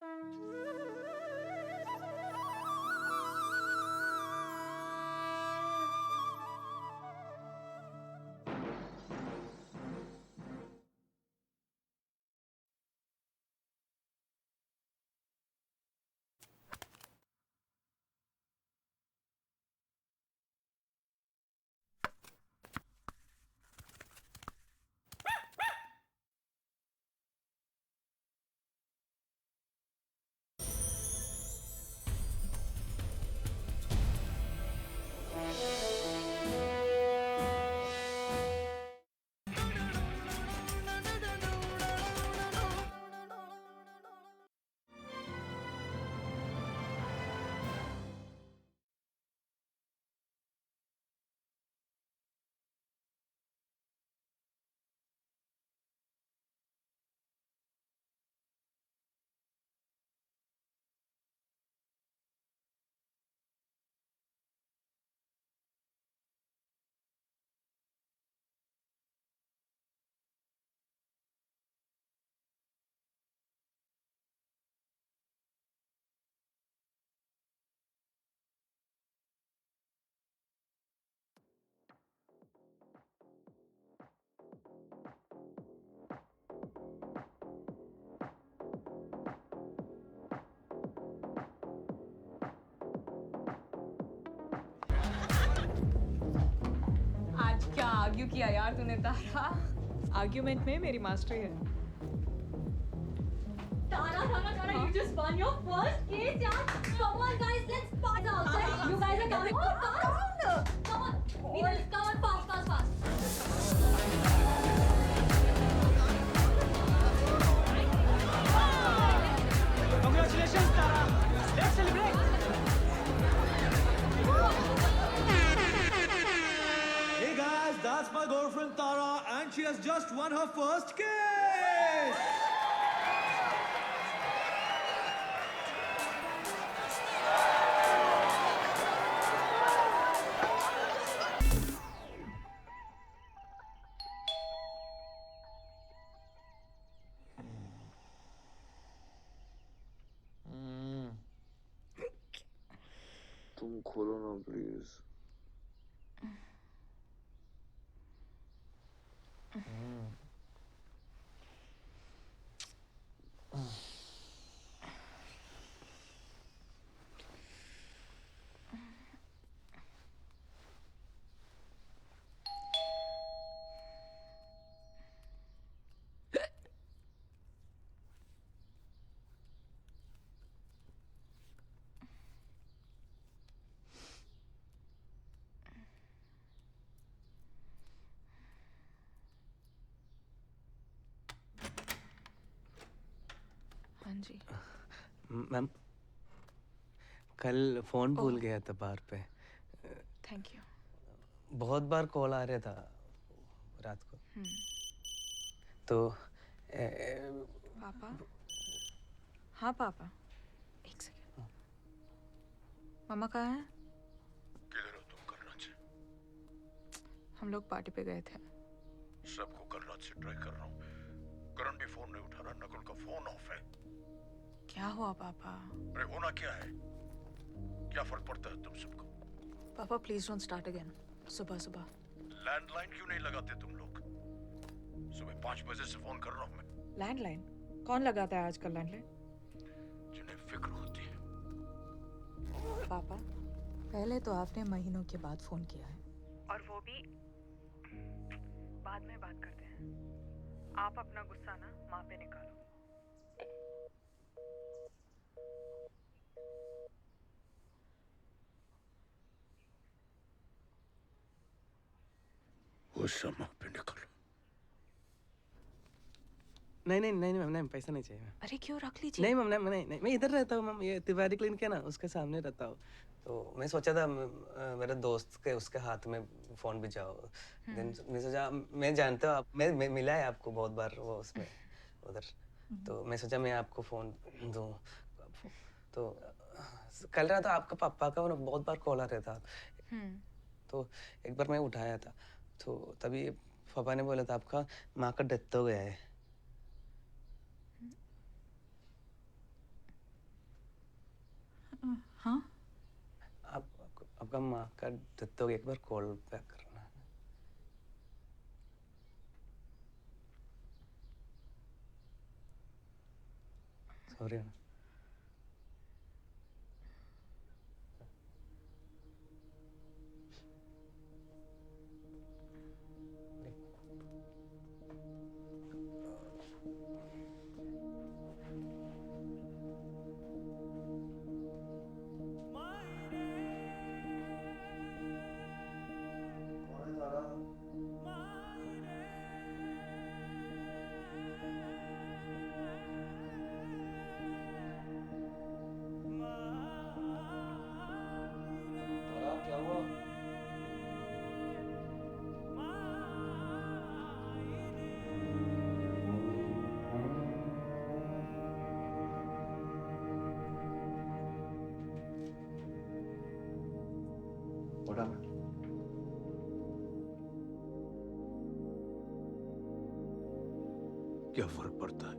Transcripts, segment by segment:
आज क्या आर्ग्यू किया यार तूने तारा? आर्ग्यूमेंट में मेरी मास्टरी है। Tara, you just won your first case, yaar. Come on, guys, let's party outside. You guys are coming. Come on, Neeraj, come on, fast. Congratulations, Tara. Let's celebrate. Hey guys, that's my girlfriend Tara, and she has just won her first case. तुम खोलो ना please. हाँ जी। Ma'am कल phone भूल गया था बार पे। Thank you. बहुत बार कॉल आ रहा था रात को। तो पापा? हाँ पापा, एक सेकेंड। मम्मा कहाँ है? किधर हो तुम? करनाच से। हम लोग पार्टी पे गए थे। सबको करनाच से ट्राई कर रहा हूँ। करण भी फोन नहीं उठा रहा, नकुल का फोन ऑफ है। क्या हुआ पापा? अरे होना क्या है? क्या फर्क पड़ता है तुम सबको? पापा प्लीज डोंट स्टार्ट अगेन। सुबह सुबह लैंडलाइन क्यों नहीं लगाते तुम लोग? सुबह 5 बजे से फोन कर रहा हूँ मैं। लैंडलाइन कौन लगाता है आजकल लैंडलाइन? जिन्हें फिक्र होती है। पापा पहले तो आपने महीनों के बाद फोन किया है, और वो भी बाद में बात करते हैं। आप अपना गुस्सा ना माँ पे निकालो। गुस्सा माँ पे निकालो। नहीं मैम, नहीं पैसा नहीं चाहिए मैम। अरे क्यों, रख लीजिए। नहीं मैम, नहीं मैं इधर रहता हूँ मैम, ये तिवारी क्लिनिक है ना, उसके सामने रहता हूँ। तो मैं सोचा था मेरे दोस्त के उसके हाथ में फोन भी जाओ। देन मैं सोचा, मैं जानता हूँ आप, मैं मिला है आपको बहुत बार वो उसमें उधर। तो मैं सोचा मैं आपको फोन दूँ। तो कल रात आपका पापा का बहुत बार कॉल आ रहा था। तो एक बार मैं उठाया था, तो तभी पापा ने बोला था आपका माँ का डेथ हो गया है। हाँ आप आपका माँ का डेथ हो गया, एक बार कॉल बैक करना। सॉरी। क्या हुआ? What happened? क्या फर्क पड़ता है?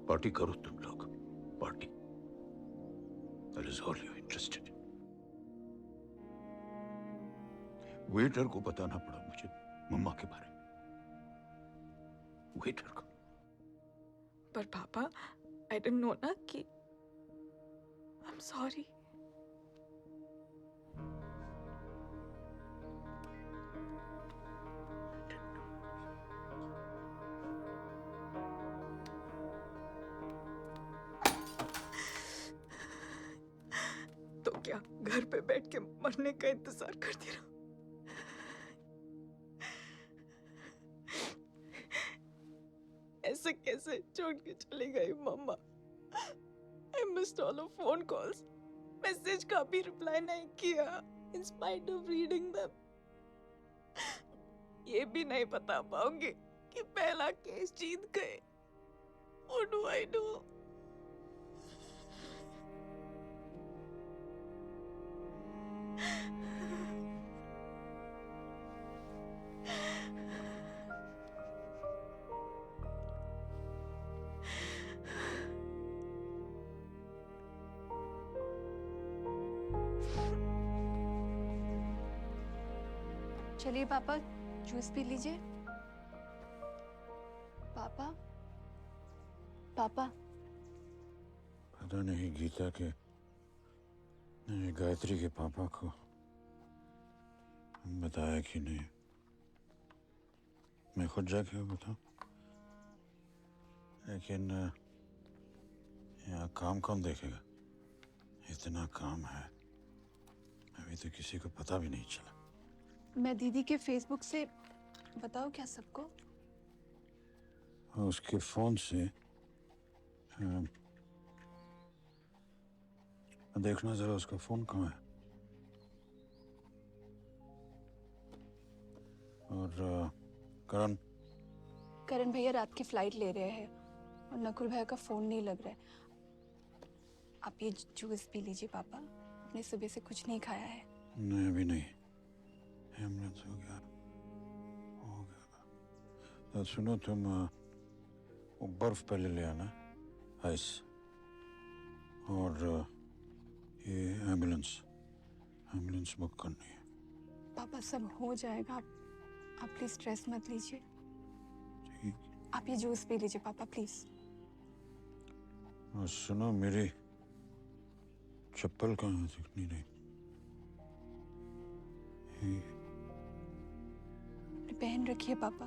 पार्टी करो तुम लोग, party. That is all you're interested in. Waiter को बताना पड़ा मुझे मम्मा के बारे में। वेटर को। पर पापा आई डिडंट नो ना कि आई एम सॉरी। तो क्या घर पे बैठ के मरने का इंतजार करती रहो? ऐसे कैसे छोड़ के चली गई मम्मा? I missed all of phone calls. Message का भी रिप्लाई नहीं किया in spite of reading them. ये भी नहीं बता पाओगे कि पहला केस जीत गए। What do I do? चलिए पापा, जूस पी लीजिए। पापा, पापा। पता नहीं गीता के नहीं गायत्री के पापा को बताया कि नहीं। मैं खुद जाके बताऊं, लेकिन यहाँ काम कौन देखेगा? इतना काम है, अभी तो किसी को पता भी नहीं चला। मैं दीदी के फेसबुक से बताओ क्या सबको? उसके फोन से देखना जरा उसका फोन कहाँ है। और करण भैया रात की फ्लाइट ले रहे हैं और नकुल भैया का फोन नहीं लग रहा है। आप ये जूस पी लीजिए पापा, आपने सुबह से कुछ नहीं खाया है। नहीं अभी नहीं, एम्बुलेंस हो गया। तो सुनो तुम वो बर्फ पहले ले आना, आइस, और ये एम्बुलेंस बुक करनी है। पापा सब हो जाएगा, आप प्लीज स्ट्रेस मत लीजिए। ठीक। आप ये जूस पी लीजिए पापा प्लीज। और सुनो, मेरी चप्पल कहाँ है? दिखनी नहीं। अपनी पहन रखिए पापा,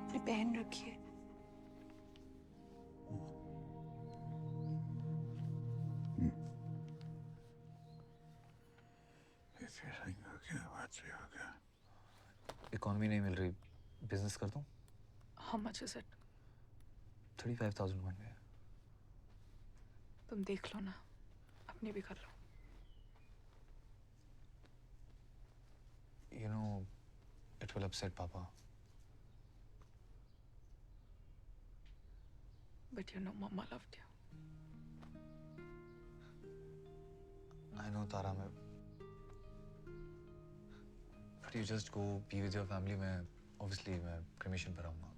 अपनी पहन रखिए। इकॉनमी नहीं मिल रही, बिजनेस कर दूं? How much is it? 35,000 बन गए। तुम देख लो ना, अपनी भी कर लो। You know, it will upset Papa. But you know, Mama loved you. I know, Tara, but you just go be with your family. मैं obviously मैं cremation पर आऊँगा।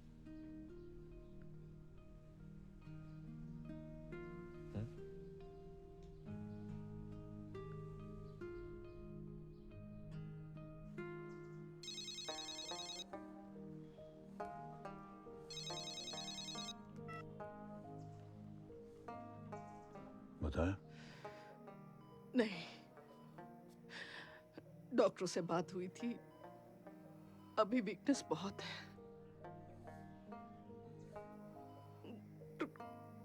बताया? नहीं, डॉक्टर से बात हुई थी, अभी वीकनेस बहुत है।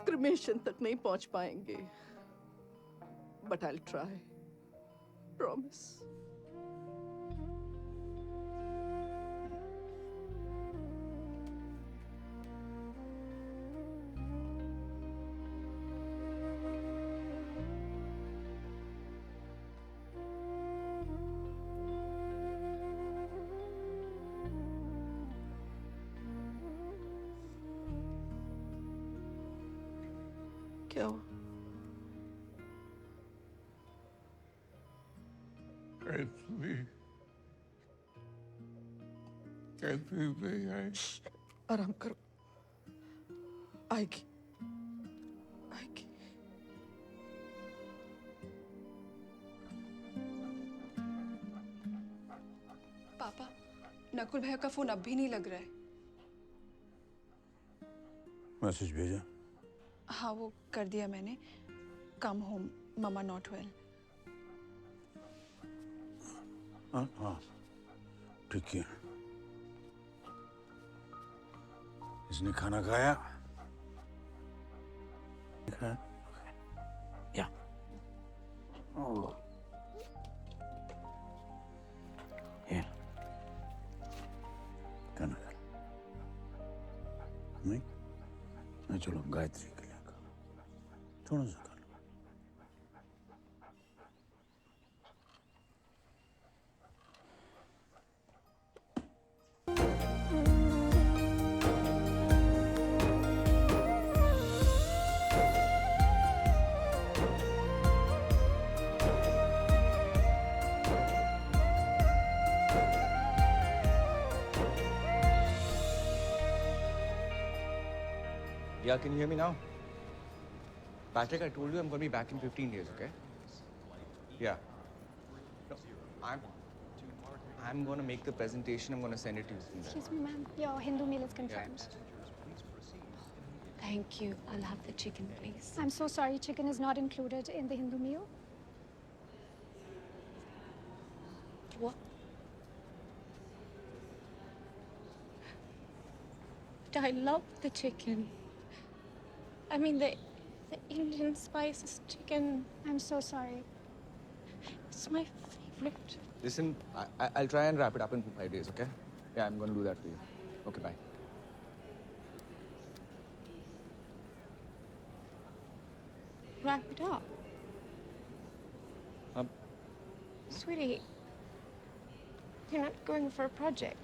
क्रिमेशन तक नहीं पहुंच पाएंगे, बट आई ट्राई, प्रॉमिस। क्या हुआ? आराम करो, आएगी आएगी। पापा, नकुल भैया का फोन अब भी नहीं लग रहा है। मैसेज भेजा? हाँ, वो कर दिया मैंने। Come home, mama not well. हाँ हाँ, ठीक है। इसने खाना खाया? खाया? या। ओह। ये। खाना खा। नहीं? मैं चलो गायत्री के लिए खा। थोड़ा सा खा लो। Yeah, can you hear me now? Patrick, I told you I'm going to be back in 15 days, okay? Yeah. No, I'm going to make the presentation. I'm going to send it to you. Excuse me, ma'am. Your Hindu meal is confirmed. Thank you. I'll have the chicken, please. I'm so sorry, chicken is not included in the Hindu meal. What? I love the chicken. I mean, the Indian spices chicken. I'm so sorry. It's my favorite. Listen, I'll try and wrap it up in 5 days, okay? Yeah, I'm going to do that for you. Okay, bye. Wrap it up. Um, Sweetie, you're not going for a project.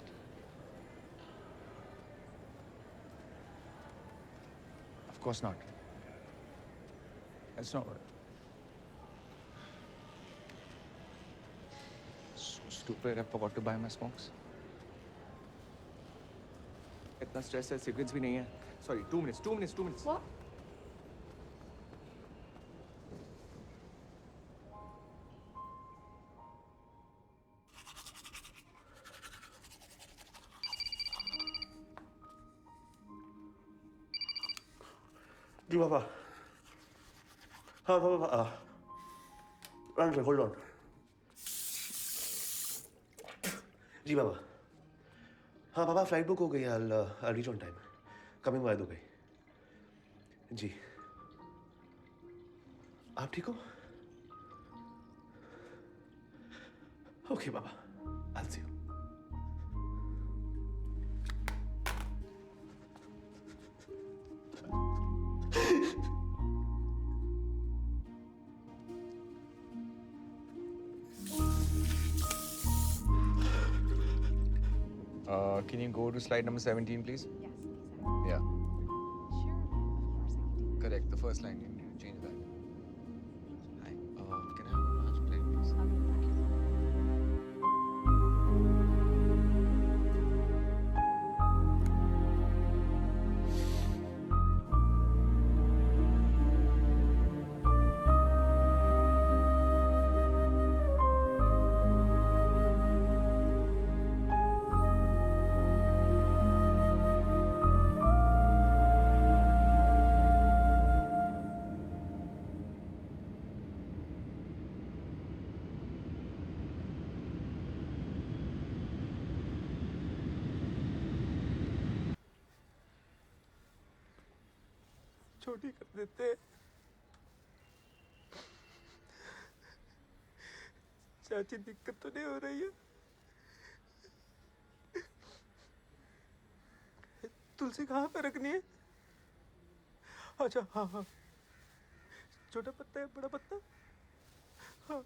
Of course not. That's not what. So stupid, I forgot to buy my smokes. इतना stress है, cigarettes भी नहीं है. Sorry, 2 minutes, 2 minutes, 2 minutes. What? जी पापा। हाँ पापा, one second, hold on. जी पापा। हाँ पापा, फ्लाइट बुक हो गई है। I'll reach on time. Coming by Dubai. जी। आप ठीक हो? ओके पापा, I'll see you. Can you go to slide number 17, please? Yes, please. Yeah. Sure, of course I can do that. Correct. The first line. You need to change that. Hi. Can I have a large plate, please? छोटी कर देते। चाची दिक्कत तो नहीं हो रही है? तुलसी कहाँ पे रखनी है? अच्छा हाँ हाँ, छोटा पत्ता है बड़ा पत्ता? हाँ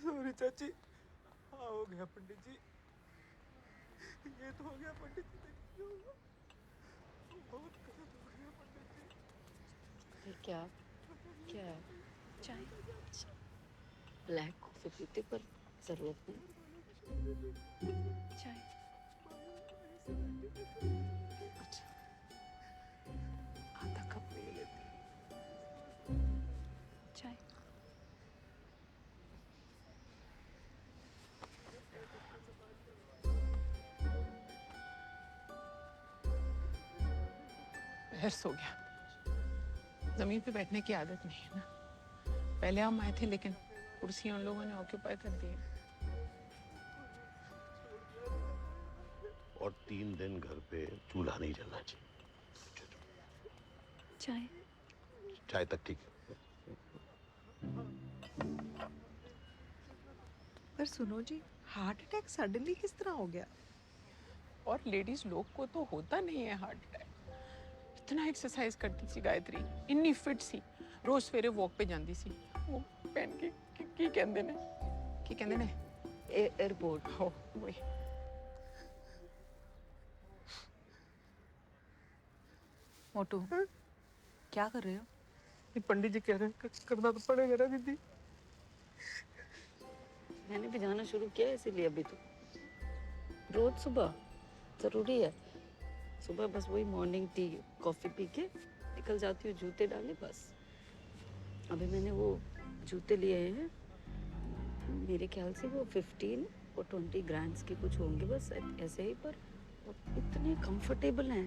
सॉरी चाची। हाँ हो गया पंडित जी, ये तो हो गया पंडित जी, देखिए बहुत गलत हो गया पंडित जी। ये क्या क्या है? चाय ब्लैक कॉफी पीते पर जरूरत नहीं। चाय अच्छा आधा कप ले लेती चाय। पैर सो गया। जमीन पे बैठने की आदत नहीं है ना। पहले हम आए थे लेकिन कुर्सी उन लोगों ने ऑक्यूपाई कर दी। और 3 दिन घर पे चूल्हा नहीं जलना चाहिए। चाय चाय तक ठीक है। पर सुनो जी, हार्ट अटैक सडनली किस तरह हो गया? और लेडीज लोग को तो होता नहीं है हार्ट अटैक। इतना एक्सरसाइज करती सी गायत्री, इन्नी फिट सी, रोज सवेरे वॉक पे जाती सी। वो पहन के की कहंदे ने एयरपोर्ट हो वही। मोटू क्या कर रहे हो? ये पंडित जी कह रहे हैं करना तो पड़ेगा ना दीदी। मैंने भी जाना शुरू किया है इसीलिए अभी तो रोज सुबह जरूरी है। सुबह बस वही मॉर्निंग टी कॉफी पी के निकल जाती हूँ, जूते डाले बस। अभी मैंने वो जूते लिए हैं, मेरे ख्याल से वो 15 और 20 ग्राम्स के कुछ होंगे बस ऐसे ही, पर इतने कंफर्टेबल हैं,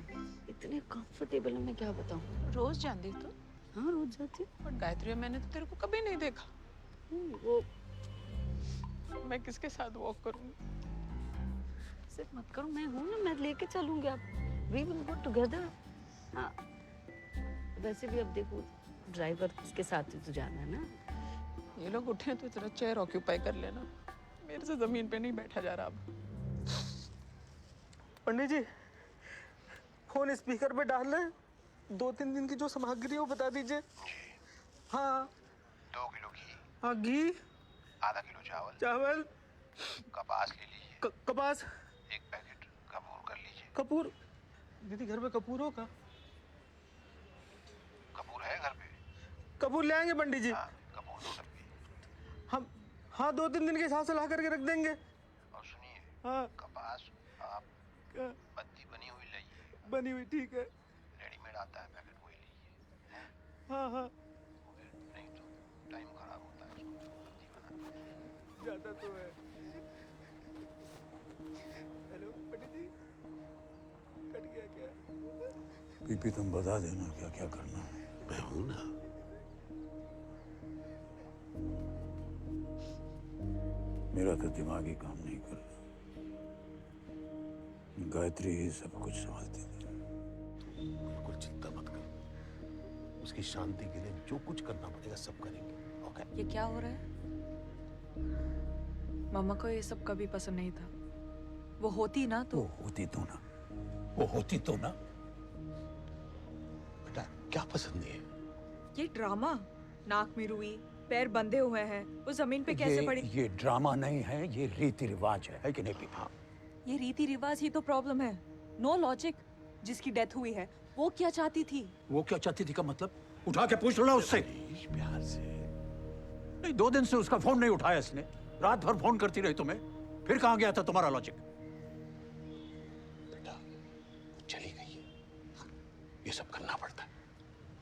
इतने कंफर्टेबल हैं, मैं क्या बताऊँ। रोज जाती तो? हाँ रोज जाती हूँ। पर गायत्री मैंने तो तेरे को कभी नहीं देखा। वो मैं किसके साथ वॉक करूँगी? सिर्फ मत करो, मैं हूँ ना, मैं लेके चलूंगी। आप वी विल गो टुगेदर। हाँ वैसे भी अब देखो ड्राइवर के साथ ही तो जाना है ना। ये लोग उठे तो जरा चेयर ऑक्यूपाई कर लेना, मेरे से जमीन पे नहीं बैठा जा रहा अब। पंडित जी फोन स्पीकर पे डाल लें, 2-3 दिन की जो सामग्री है वो बता दीजिए। हाँ 2 किलो घी। हाँ घी। आधा किलो चावल। चावल। कपास ले लीजिए। कपास। 1 पैकेट कपूर कर लीजिए। कपूर? दीदी घर पे कपूर होगा? कपूर है घर पे? कपूर ले आएंगे पंडित जी। हाँ, कपूर 2 डब्बे। हम हाँ 2-3 दिन के हिसाब से ला करके रख देंगे। और सुनिए, हाँ कपास आप बत्ती बनी हुई लाइए। बनी हुई ठीक है। रेडीमेड आता है पैकेट, वही लीजिए। हाँ हाँ नहीं तो टाइम खराब होता है उसको बत्ती बनाने। ज्यादा तो है। हेलो पंडित जी, कट गया क्या? पीपी तुम बता देना क्या क्या करना है। मैं हूं ना। मेरा तो दिमाग ही काम नहीं कर रहा। गायत्री ही सब कुछ संभालती थी। बिल्कुल चिंता मत कर, उसकी शांति के लिए जो कुछ करना पड़ेगा सब करेंगे। ओके? ये क्या हो रहा है? मम्मा को ये सब कभी पसंद नहीं था। वो होती ना तो। वो होती तो ना, वो होती तो ना। बेटा क्या पसंद नहीं है? ये ड्रामा, नाक में रुई, पैर बंधे हुए हैं, वो जमीन पे कैसे पड़ी? ये ड्रामा नहीं है, ये रीति रिवाज है कि नहीं पीपा? ये रीति रिवाज ही तो प्रॉब्लम है। No logic. जिसकी डेथ हुई है वो क्या चाहती थी? वो क्या चाहती थी का मतलब? उठा के पूछ लो ना उससे। प्यार से। नहीं 2 दिन से उसका फोन नहीं उठाया इसने, रात भर फोन करती रही तुम्हें, फिर कहाँ गया था तुम्हारा लॉजिक? बेटा चली गई है, ये सब करना पड़ता है।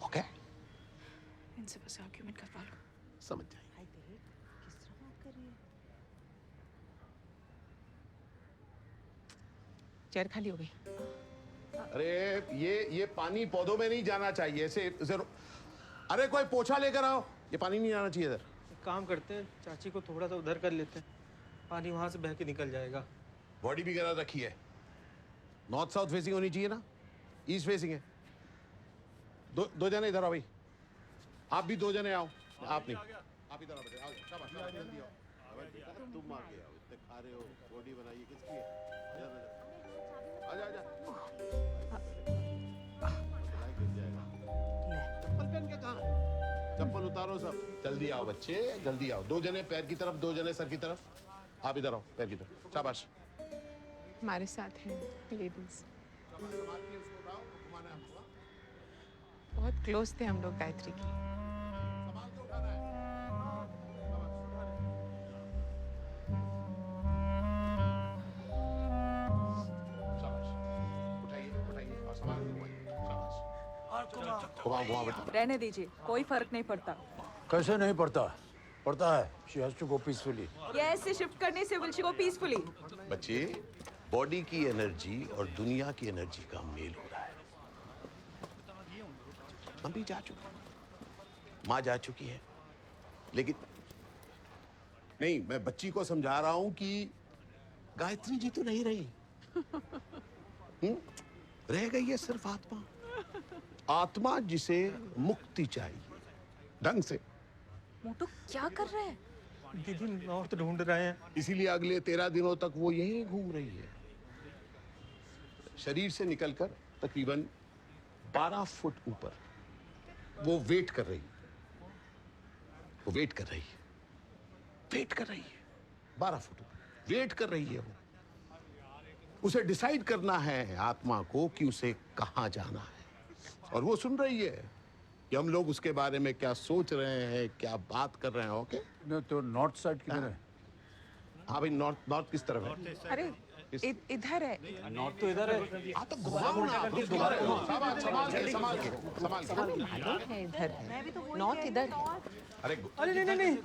ओके? इनसे बस आर्ग्यूमेंट करवा लो। समझ जाएंगे। किस तरह बात कर रही है? चेयर खाली हो गई। अरे ये पानी पौधों में नहीं जाना चाहिए ऐसे जरूर। अरे कोई पोछा लेकर आओ, ये पानी नहीं आना चाहिए इधर। एक काम करते हैं, चाची को थोड़ा सा उधर कर लेते हैं, पानी वहां से बह के निकल जाएगा। बॉडी भी गरम रखी है। नॉर्थ साउथ फेसिंग होनी चाहिए ना, ईस्ट फेसिंग है। दो जने इधर आओ भाई, आप भी 2 जने आओ। आप नहीं, आप इधर आओ बेटे, आओ शाबाश शाबाश, जल्दी आओ। तुम आगे आओ, इतने खा रहे हो, बॉडी बनाइए किसकी है? आजा आजा चप्पल पहन के कहाँ? चप्पल उतारो सब, जल्दी आओ बच्चे, जल्दी आओ। 2 जने पैर की तरफ, 2 जने सर की तरफ। आप इधर आओ, पैर की तरफ, शाबाश। हमारे साथ हैं लेडीज, बहुत क्लोज थे हम लोग गायत्री की। रहने दीजिए, कोई फर्क नहीं पड़ता। कैसे नहीं पड़ता? पड़ता है। She has to go peacefully. Gas से शिफ्ट करने से विल शी गो पीसफुली। बच्चे, बॉडी की एनर्जी और दुनिया की एनर्जी का मेल हो रहा है। मम्मी जा चुकी, माँ जा चुकी है, लेकिन नहीं, मैं बच्ची को समझा रहा हूं कि गायत्री जी तो नहीं रही। रह गई है सिर्फ आत्मा। आत्मा जिसे मुक्ति चाहिए, ढंग से। मोटू क्या कर रहे हैं? दीदी नॉर्थ ढूंढ रहे हैं, इसीलिए अगले 13 दिनों तक वो यहीं घूम रही है। शरीर से निकलकर तकरीबन 12 फुट ऊपर वो वेट कर रही है। वो वेट कर रही है, वेट कर रही है। 12 फुट ऊपर वेट कर रही है वो। उसे डिसाइड करना है आत्मा को कि उसे कहाँ जाना है, और वो सुन रही है कि हम लोग उसके बारे में क्या सोच रहे हैं, क्या बात कर रहे हैं। ओके न तो नॉर्थ साइड किधर है? हाँ भाई, नॉर्थ किस तरफ है? अरे इधर है। नॉर्थ तो इधर है। हाँ तो घुमाओ ना, संभाल के इधर है, नॉर्थ इधर है। अरे नहीं,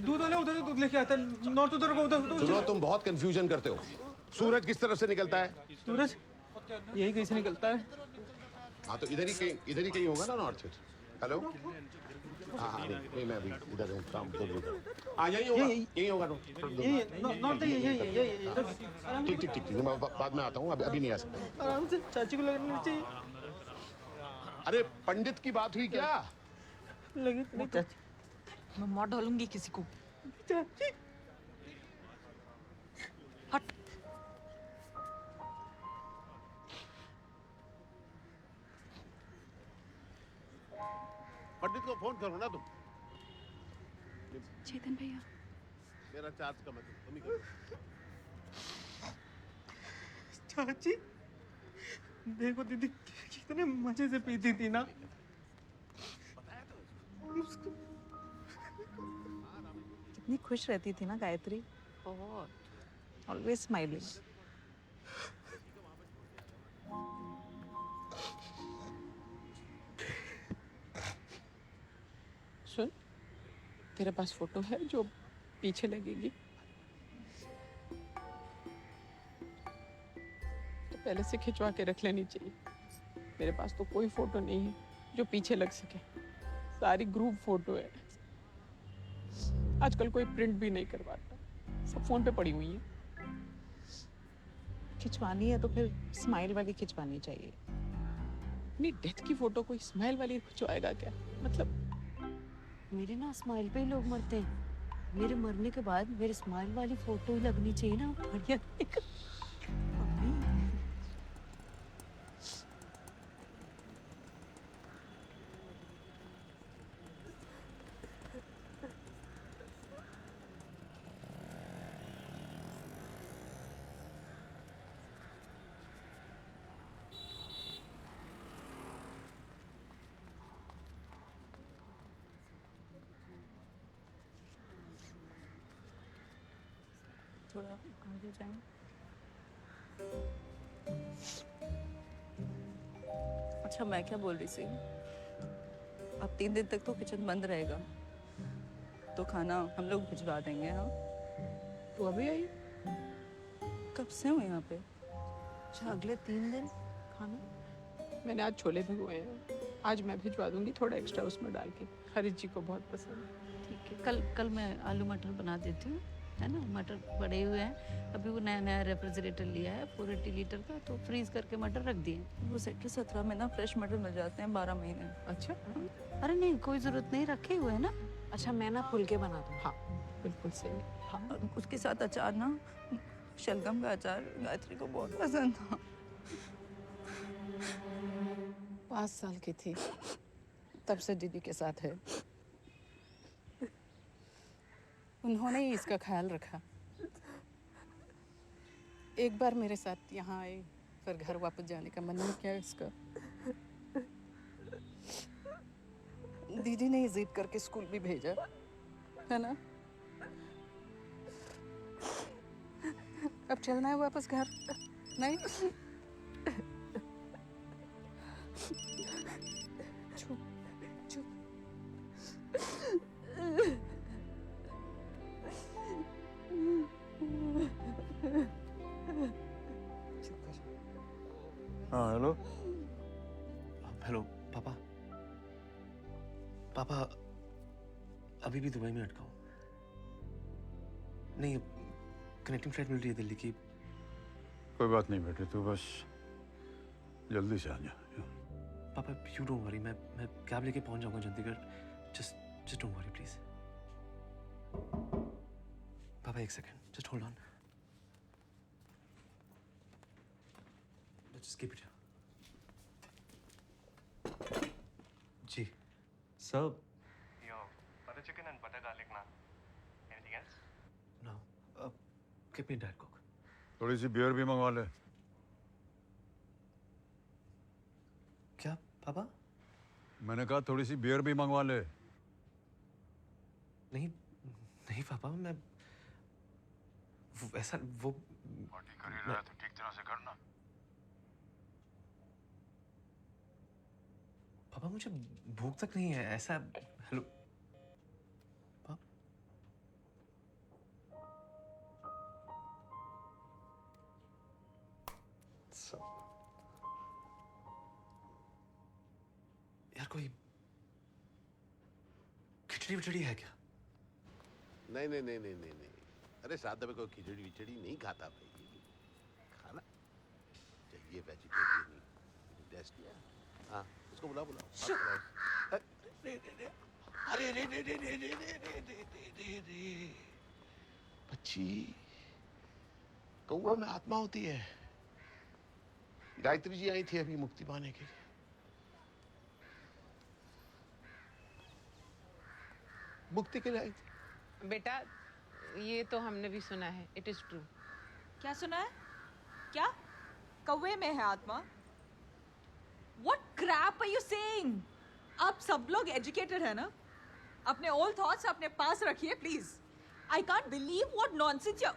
दूध वाला उधर दूध लेके आता है, नॉर्थ उधर को उधर। सुनो, तुम बहुत कंफ्यूजन करते हो। सूरज किस तरफ से निकलता है? सूरज यही कहीं से निकलता है। हाँ तो इधर ही कहीं होगा ना नॉर्थ। हेलो, हाँ नहीं मैं अभी इधर हूँ, काम तो हाँ यही होगा नॉर्थ यही। ठीक मैं बाद में आता हूँ, अभी नहीं आ सकता। आराम से चाची को लगना चाहिए। अरे पंडित की बात हुई क्या? लगे नहीं चाची, मैं मार डालूंगी किसी को। चाची हट। पंडित को फोन करो ना तुम। चेतन भैया, मेरा चार्ज कम है, तुम ही करो। चाची देखो दीदी कितने मजे से पीती थी ना। कितनी खुश रहती थी ना गायत्री, बहुत। Always smiling. सुन, तेरे पास फोटो है जो पीछे लगेगी? तो पहले से खिंचवा के रख लेनी चाहिए। मेरे पास तो कोई फोटो नहीं है जो पीछे लग सके, सारी ग्रुप फोटो है। आजकल कोई प्रिंट भी नहीं करवाता, सब फोन पे पड़ी हुई है। खिंचवानी है तो फिर स्माइल वाली खिंचवानी चाहिए। अपनी डेथ की फोटो कोई स्माइल वाली खिंचवाएगा क्या? मतलब मेरे ना स्माइल पे ही लोग मरते हैं। मेरे मरने के बाद मेरे स्माइल वाली फोटो ही लगनी चाहिए ना, बढ़िया। थोड़ा आगे जाएं। अच्छा, मैं क्या बोल रही थी, अब 3 दिन तक तो किचन बंद रहेगा, तो खाना हम लोग भिजवा देंगे। हाँ, तो अभी आई? कब से हो यहाँ पे? अच्छा, अगले 3 दिन खाना? मैंने आज छोले भिगोए हैं, आज मैं भिजवा दूंगी थोड़ा एक्स्ट्रा उसमें डाल के। हरीश जी को बहुत पसंद है। ठीक है, कल मैं आलू मटर बना देती हूँ, है ना, मटर पड़े हुए हैं। अभी वो नया नया रेफ्रिजरेटर लिया है 480 लीटर का, तो फ्रीज करके मटर रख दिए। वो सेक्टर 17 में ना फ्रेश मटर मिल जाते हैं 12 महीने। अच्छा अरे नहीं, कोई जरूरत नहीं, रखे हुए हैं ना। अच्छा मैं ना फुलके बना दूँ। हाँ बिल्कुल सही। हाँ, उसके साथ अचार ना, शलगम का अचार गायत्री को बहुत पसंद था। 5 साल की थी तब से दीदी के साथ है। उन्होंने ही इसका ख्याल रखा। एक बार मेरे साथ यहाँ आए, फिर घर वापस जाने का मन नहीं किया इसका। दीदी ने जिद करके स्कूल भी भेजा, है ना। अब चलना है वापस घर, नहीं? चुप चुप। हाँ हेलो। हेलो पापा। पापा अभी भी दुबई में अटका हूँ। नहीं, कनेक्टिंग फ्लाइट मिल रही है दिल्ली की। कोई बात नहीं बेटे, तू बस जल्दी से आ जा। पापा यू डोंट वरी, मैं कैब लेके पहुंच जाऊंगा Chandigarh. Just don't worry please. पापा एक second, just hold on. Just keep it. जी sir. Yo, butter chicken and butter garlic naan. Anything else? No, keep me diet coke. थोड़ी सी बियर भी मंगवा ले। क्या पापा? मैंने कहा थोड़ी सी बियर भी मंगवा ले। नहीं नहीं पापा, मैं ऐसा वो पार्टी कर ही रहा है तो ठीक तरह से करना। पापा मुझे भूख तक नहीं है ऐसा। हेलो पापा। यार कोई खिचड़ी विचड़ी है क्या? नहीं नहीं नहीं नहीं नहीं नहीं, अरे श्राद्ध में कोई खिचड़ी विचड़ी नहीं खाता भाई। खाना चाहिए वेजिटेरियन टेस्ट किया। हाँ उसको बुलाओ बुलाओ। अरे रे रे रे रे रे रे रे रे रे रे बच्ची, कौआ में आत्मा होती है। गायत्री जी आई थी अभी मुक्ति पाने के लिए। मुक्ति के लिए आई थी। बेटा ये तो हमने भी सुना है, इट इज ट्रू। क्या सुना है? क्या कौवे में है आत्मा? What crap are you saying? आप सब लोग एजुकेटेड है ना? अपने ओल्ड थॉट्स अपने पास रखिए please. I can't believe what nonsense you.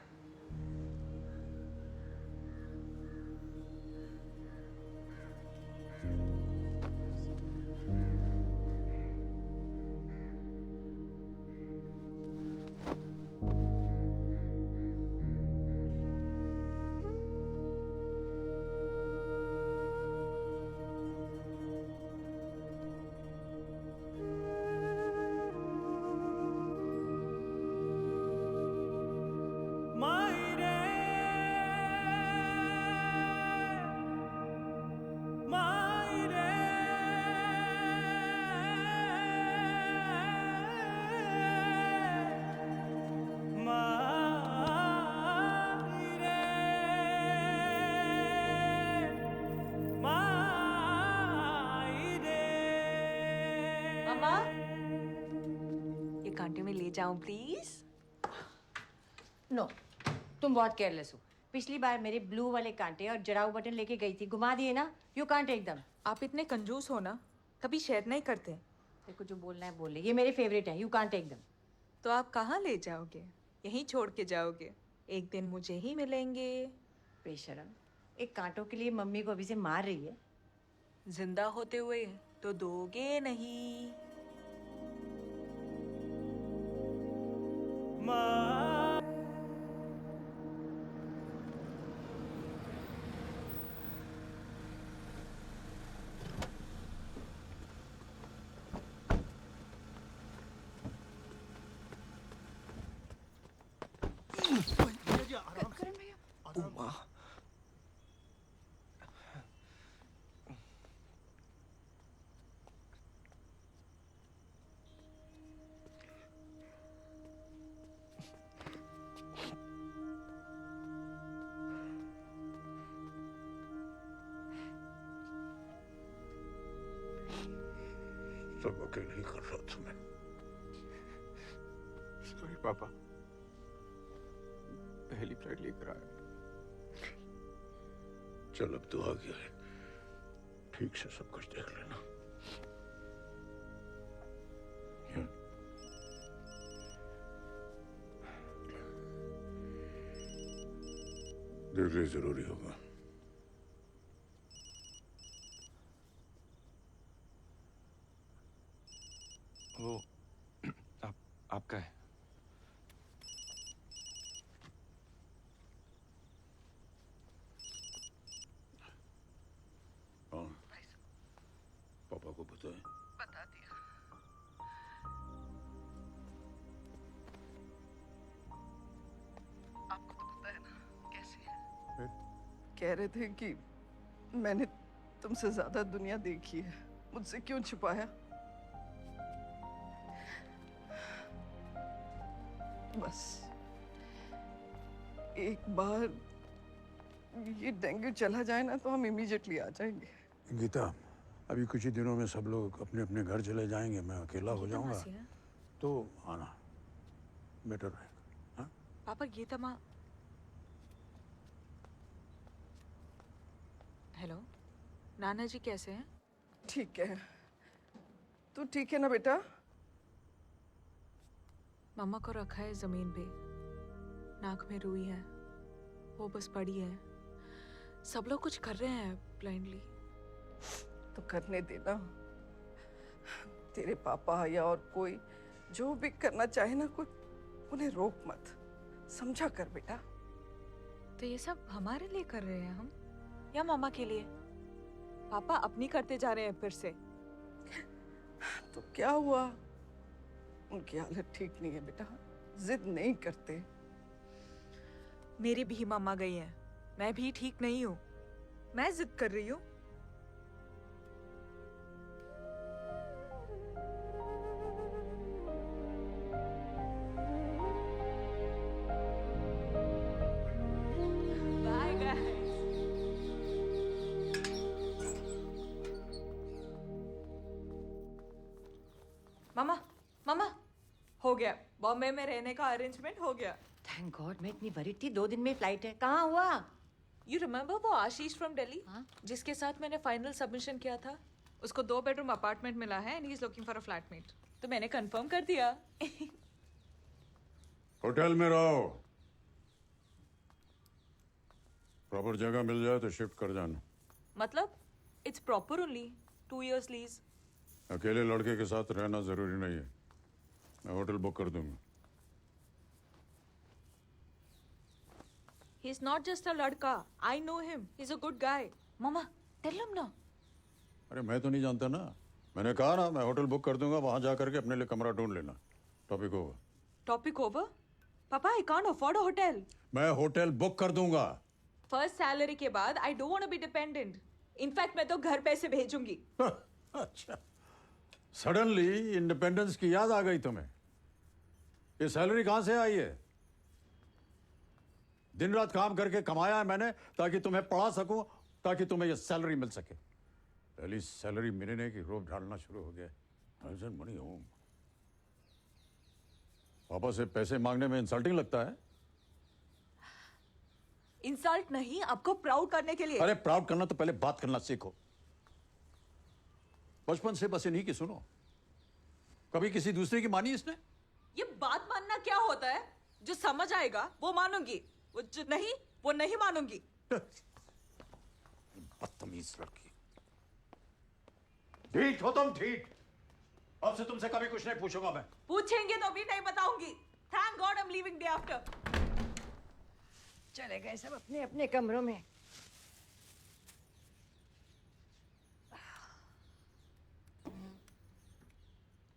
मामा, ये कांटे में ले जाऊं प्लीज? नो, तुम बहुत केयरलेस हो। पिछली बार मेरे ब्लू वाले कांटे और जड़ाऊ बटन लेके गई थी, घुमा दिए ना। यू कांट एकदम। आप इतने कंजूस हो ना, कभी शेयर नहीं करते। तेरे को जो बोलना है बोल ले, ये मेरे फेवरेट हैं। यू कांट एकदम। तो आप कहाँ ले जाओगे? यहीं छोड़ के जाओगे? एक दिन मुझे ही मिलेंगे। बेशरम, एक कांटों के लिए मम्मी को अभी से मार रही है। जिंदा होते हुए तो दोगे नहीं। सब अकेले ही कर रहा था मैं। सॉरी पापा, पहली फ्लाइट लेकर आया। चल अब तो आ गया है, ठीक से सब कुछ देख लेना। देख ले, जरूरी होगा। वो आपका है। हाँ, पापा को पता है? बता दिया। आपको तो पता है ना कैसे है। कह रहे थे कि मैंने तुमसे ज्यादा दुनिया देखी है, मुझसे क्यों छुपाया? बस एक बार ये डेंगू चला जाए ना तो हम इमीडिएटली आ जाएंगे। गीता, अभी कुछ ही दिनों में सब लोग अपने अपने घर चले जाएंगे, मैं अकेला हो जाऊंगा, तो आना बेटर रहेगा। हाँ? पापा गीता माँ। हेलो, नाना जी कैसे हैं? ठीक है, तू ठीक है ना बेटा? मम्मा को रखा है जमीन पे, नाक में रुई है, वो बस पड़ी है। सब लोग कुछ कर रहे हैं ब्लाइंडली। तो करने देना, तेरे पापा या और कोई जो भी करना चाहे ना, कुछ उन्हें रोक मत, समझा कर बेटा। तो ये सब हमारे लिए कर रहे हैं हम या मम्मा के लिए? पापा अपनी करते जा रहे हैं फिर से। तो क्या हुआ, उनकी हालत ठीक नहीं है बेटा, जिद नहीं करते। मेरी भी मम्मा गई है, मैं भी ठीक नहीं हूँ, मैं जिद कर रही हूँ। Bye guys. मामा, मामा, हो गया, बॉम्बे में रहने का अरेंजमेंट हो गया। थैंक गॉड, मैं इतनी वरीड थी, 2 दिन में फ्लाइट है। कहाँ हुआ? यू रिमेम्बर वो आशीष फ्रॉम दिल्ली जिसके साथ मैंने फाइनल सबमिशन किया था? उसको 2 बेडरूम अपार्टमेंट मिला है and he is looking for a flatmate. तो मैंने कंफर्म कर दिया। होटल में रहो, प्रॉपर जगह मिल जाए तो शिफ्ट कर जाना। मतलब it's proper only 2 years lease. अकेले लड़के के साथ रहना जरूरी नहीं है, मैं होटल बुक कर दूंगा। He is not just a लड़का, I know him, he is a good guy. मामा टेल हिम ना। अरे मैं तो नहीं जानता ना, मैंने कहा ना मैं होटल बुक कर दूंगा, वहां जा करके अपने लिए कमरा ढूंढ लेना। Topic over. Topic over? पापा I can't afford a hotel. मैं होटल बुक कर दूंगा। फर्स्ट सैलरी के बाद I don't want to be dependent. In fact मैं तो घर पैसे भेजूंगी। अच्छा, सडनली इंडिपेंडेंस की याद आ गई तुम्हें? ये सैलरी कहां से आई है? दिन रात काम करके कमाया है मैंने ताकि तुम्हें पढ़ा सकूं, ताकि तुम्हें ये सैलरी मिल सके। पहली सैलरी मिलने की रोब ढालना शुरू हो गया। Urgent money home. पापा से पैसे मांगने में इंसल्टिंग लगता है? इंसल्ट नहीं, आपको प्राउड करने के लिए। अरे प्राउड करना तो पहले बात करना सीखो। बचपन से बस इन्हीं की सुनो, कभी किसी दूसरे की मानी इसने? ये बात मानना क्या होता है? जो समझ आएगा वो मानूंगी, वो जो नहीं वो नहीं मानूंगी। बदतमीज लड़की। ठीक हो तुम, ठीक। अब से तुमसे कभी कुछ नहीं पूछूंगा मैं। पूछेंगे तो भी नहीं बताऊंगी। Thank God I am leaving day after. चले गए सब अपने अपने कमरों में।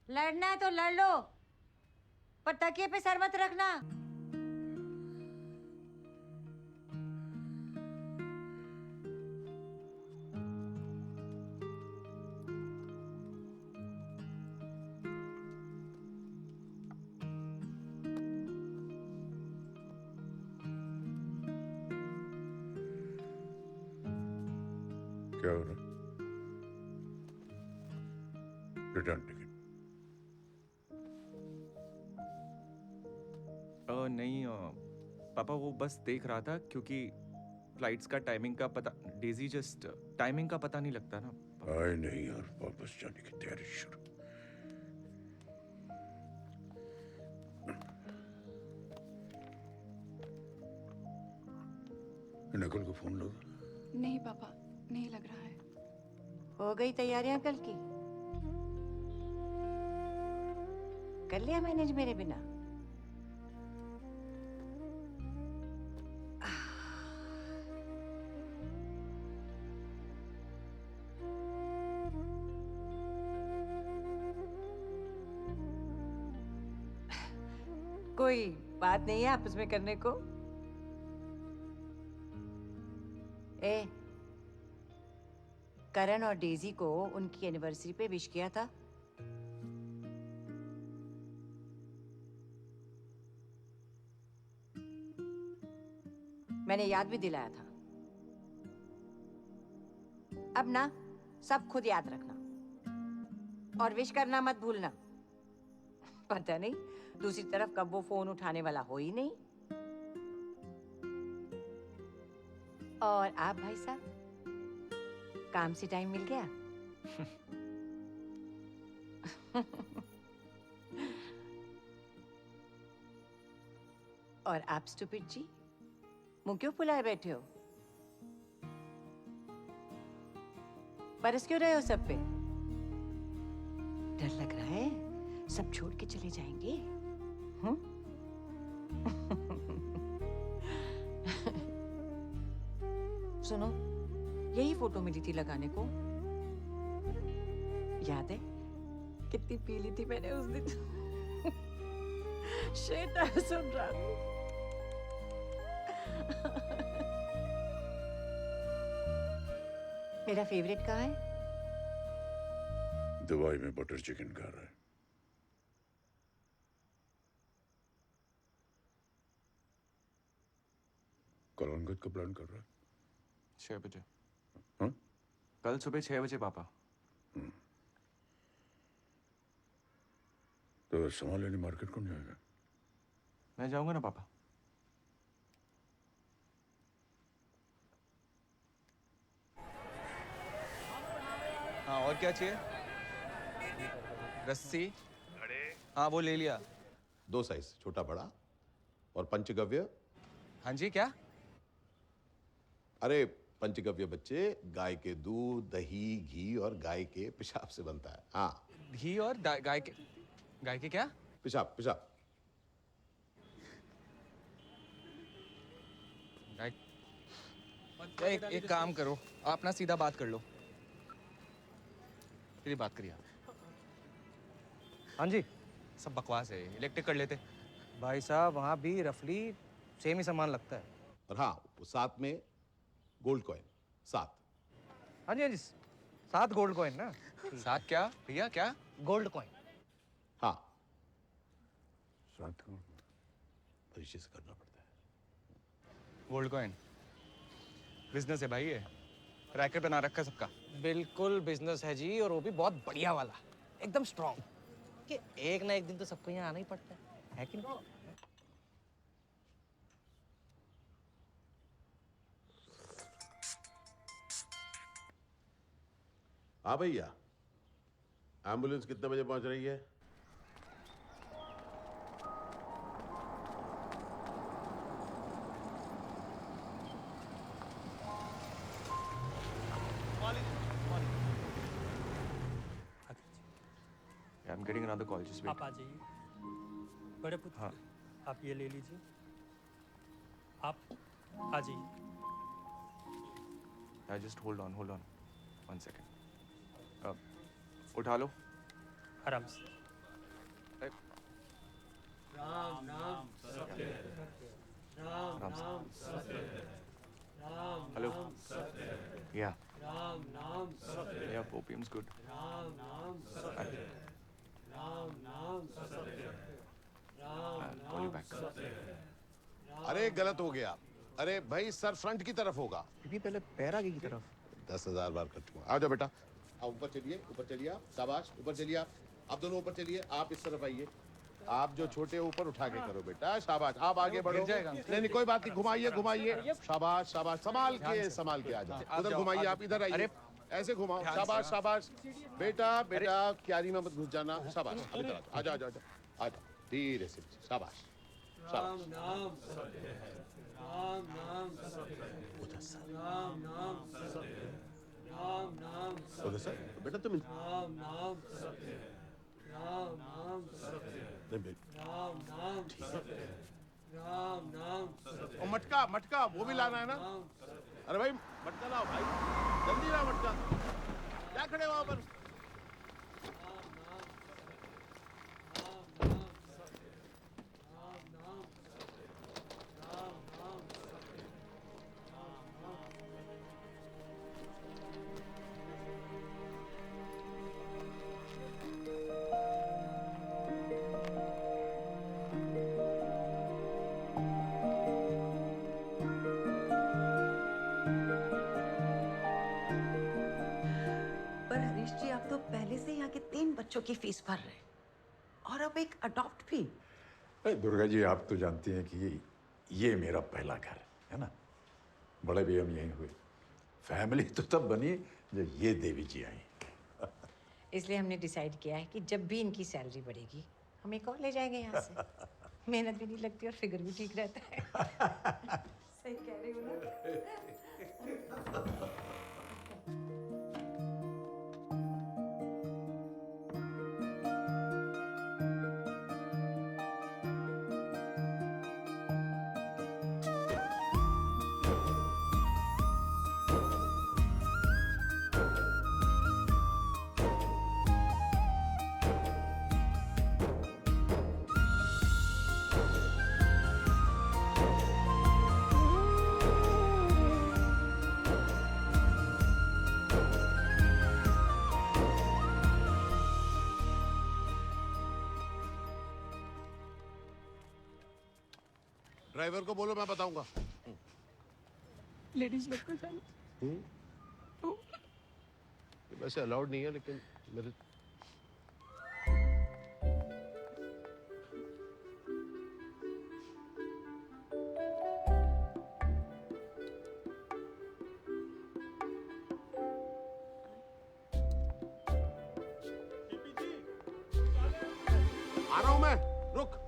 लड़ना है तो लड़ लो, पर तकिए पे सर मत रखना। क्या हो रहा है? Return ticket. नहीं पापा वो बस देख रहा था क्योंकि फ्लाइट्स का टाइमिंग का पता डेजी जस्ट टाइमिंग का पता नहीं लगता ना। आए नहीं यार, वापस जाने की तैयारी शुरू। नकुल को फोन लगा? नहीं पापा, नहीं लग रहा है। हो गई तैयारियां कल की? कर लिया मैनेज मेरे बिना? कोई बात नहीं है आपस में करने को। ए, करण और डेजी को उनकी एनिवर्सरी पे विश किया था? मैंने याद भी दिलाया था। अब ना सब खुद याद रखना और विश करना मत भूलना। पता नहीं दूसरी तरफ कब वो फोन उठाने वाला हो ही नहीं। और आप भाई साहब, काम से टाइम मिल गया? और आप स्टूपिड जी, मुंह क्यों फुलाए बैठे हो? बरस क्यों रहे हो सब पे? डर लग रहा है सब छोड़ के चले जाएंगे? सुनो, यही फोटो मिली थी लगाने को, याद है? कितनी पी ली थी मैंने उस दिन। Shit, I was so drunk. मेरा फेवरेट कहाँ है? दुबई में बटर चिकन खा रहा है। कल अंगद का प्लान कर रहा है? 6 बजे। हाँ? कल सुबह 6 बजे पापा। तो सामान लेने मार्केट कौन जाएगा? मैं जाऊंगा ना पापा। हाँ, और क्या चाहिए? रस्सी? हाँ, वो ले लिया। 2 साइज, छोटा बड़ा। और पंचगव्य? हाँ जी, क्या? अरे पंचगव्य बच्चे गाय के दूध, दही, घी और गाय के पेशाब से बनता है। हाँ, घी और गाय के क्या? पेशाब, पेशाब। एक काम करो, आप ना सीधा बात कर लो। फिर बात करिए आप। हाँ जी, सब बकवास है, इलेक्ट्रिक कर लेते। भाई साहब वहाँ भी रफली सेम ही सामान लगता है। और हाँ, वो साथ में गोल्ड कॉइन 7। हाँ जी, 7 गोल्ड कॉइन ना। 7 क्या भैया, क्या? Gold coin. हाँ, 7 परिचय से करना पड़ता है। गोल्ड कॉइन बिजनेस है भाई, ये रैकेट बना रखा है सबका। बिल्कुल बिजनेस है जी, और वो भी बहुत बढ़िया वाला, एकदम स्ट्रॉन्ग। कि एक ना एक दिन तो सबको यहाँ आना ही पड़ता है कि नहीं? हाँ भैया, एम्बुलेंस कितने बजे पहुंच रही है? I'm getting another call, just wait. आप आ जाइए बड़े पुत्र। हाँ। आप ये ले लीजिए, आप आ जाइए। Just hold on, 1 second. उठा लो। आराम से। राम नाम सत्य है, राम नाम सत्य है, राम Hello. नाम सत्य है, Yeah. राम नाम सत्य है, Yeah, opium's good. राम नाम सत्य है, राम नाम सत्य है, राम I'll call you नाम back. सत्य है। अरे गलत हो गया। अरे भाई, सर फ्रंट की तरफ होगा। पहले पैर आगे की तरफ। 10,000 बार कर चुका। आ जाओ बेटा। आप ऊपर चलिए, ऊपर चलिए आप, शाबाश, ऊपर चलिए आप दोनों ऊपर चलिए, आप इस तरफ आइए। आप जो छोटे हो ऊपर उठा के करो बेटा, शाबाश, आप आगे बढ़ो। नहीं कोई बात नहीं, घुमाइए घुमाइए, शाबाश शाबाश, संभाल के आ जाओ। उधर घुमाइए, आप इधर आइए, ऐसे घुमाओ, शाबाश शाबाश। बेटा बेटा क्यारी में मत घुस जाना, शाबाश। अब इधर आ जाओ, आ जाओ आ जाओ, धीरे से, शाबाश शाबाश। उधर से बेटा तुम और मटका मटका वो भी लाना है ना। अरे भाई मटका लाओ भाई, जल्दी लाओ मटका। क्या खड़े हो वहां पर? पर हरीश जी, आप तो पहले से यहाँ के 3 बच्चों की फीस भर रहे और अब एक अडॉप्ट भी। अरे दुर्गा जी, आप तो जानती हैं कि ये मेरा पहला घर है ना। बड़े भी हम यहीं हुए, फैमिली तो तब बनी जब ये देवी जी आई। इसलिए हमने डिसाइड किया है कि जब भी इनकी सैलरी बढ़ेगी हम एक और ले जाएंगे यहाँ से। मेहनत भी नहीं लगती और फिगर भी ठीक रहता है। सही कह रही हूँ ना। ड्राइवर को बोलो मैं बताऊंगा। लेडीज लोग को जाना वैसे अलाउड नहीं है, लेकिन मेरे आ रहा हूं मैं, रुक।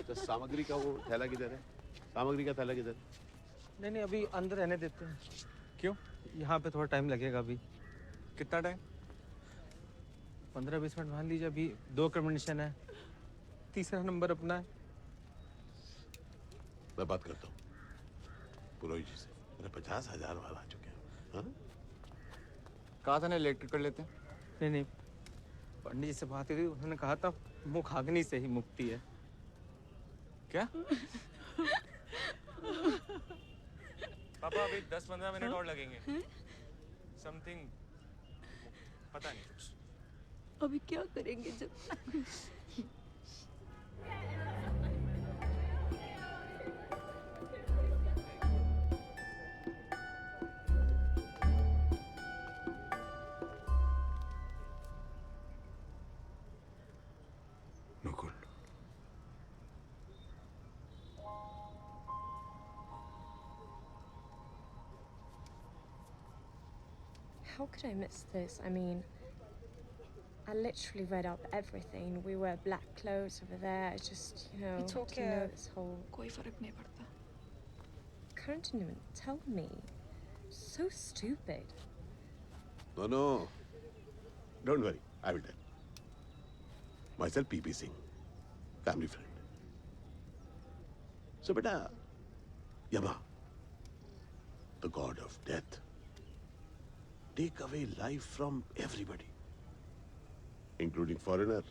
तो सामग्री का वो थैला किधर है? सामग्री का थैला किधर? नहीं नहीं, अभी अंदर रहने देते हैं। क्यों? यहाँ पे थोड़ा टाइम लगेगा अभी। कितना टाइम? 15-20 मिनट मान लीजिए। अभी 2 कॉम्बिनेशन है, तीसरा नंबर अपना है। मैं बात करता हूँ पुरोहित जी से, मेरे 50,000 वार आ चुके हैं। हाँ? कहा था ना इलेक्ट्रिक कर लेते हैं। नहीं नहीं, पंडित जी से बात हुई थी, उन्होंने कहा था मुखाग्नि से ही मुक्ति है। क्या? पापा अभी 10-15 मिनट और लगेंगे। समथिंग पता नहीं कुछ। अभी क्या करेंगे जब How could I miss this? I mean, I literally read up everything. We wear black clothes over there. It's just, you know, It's to okay. know this whole... कोई फर्क नहीं पड़ता. Couldn't even tell me. So stupid. No, no. Don't worry. I will tell. Myself, P.P. Singh. Family friend. So, beta, Yama, the god of death, take away life from everybody, including foreigner.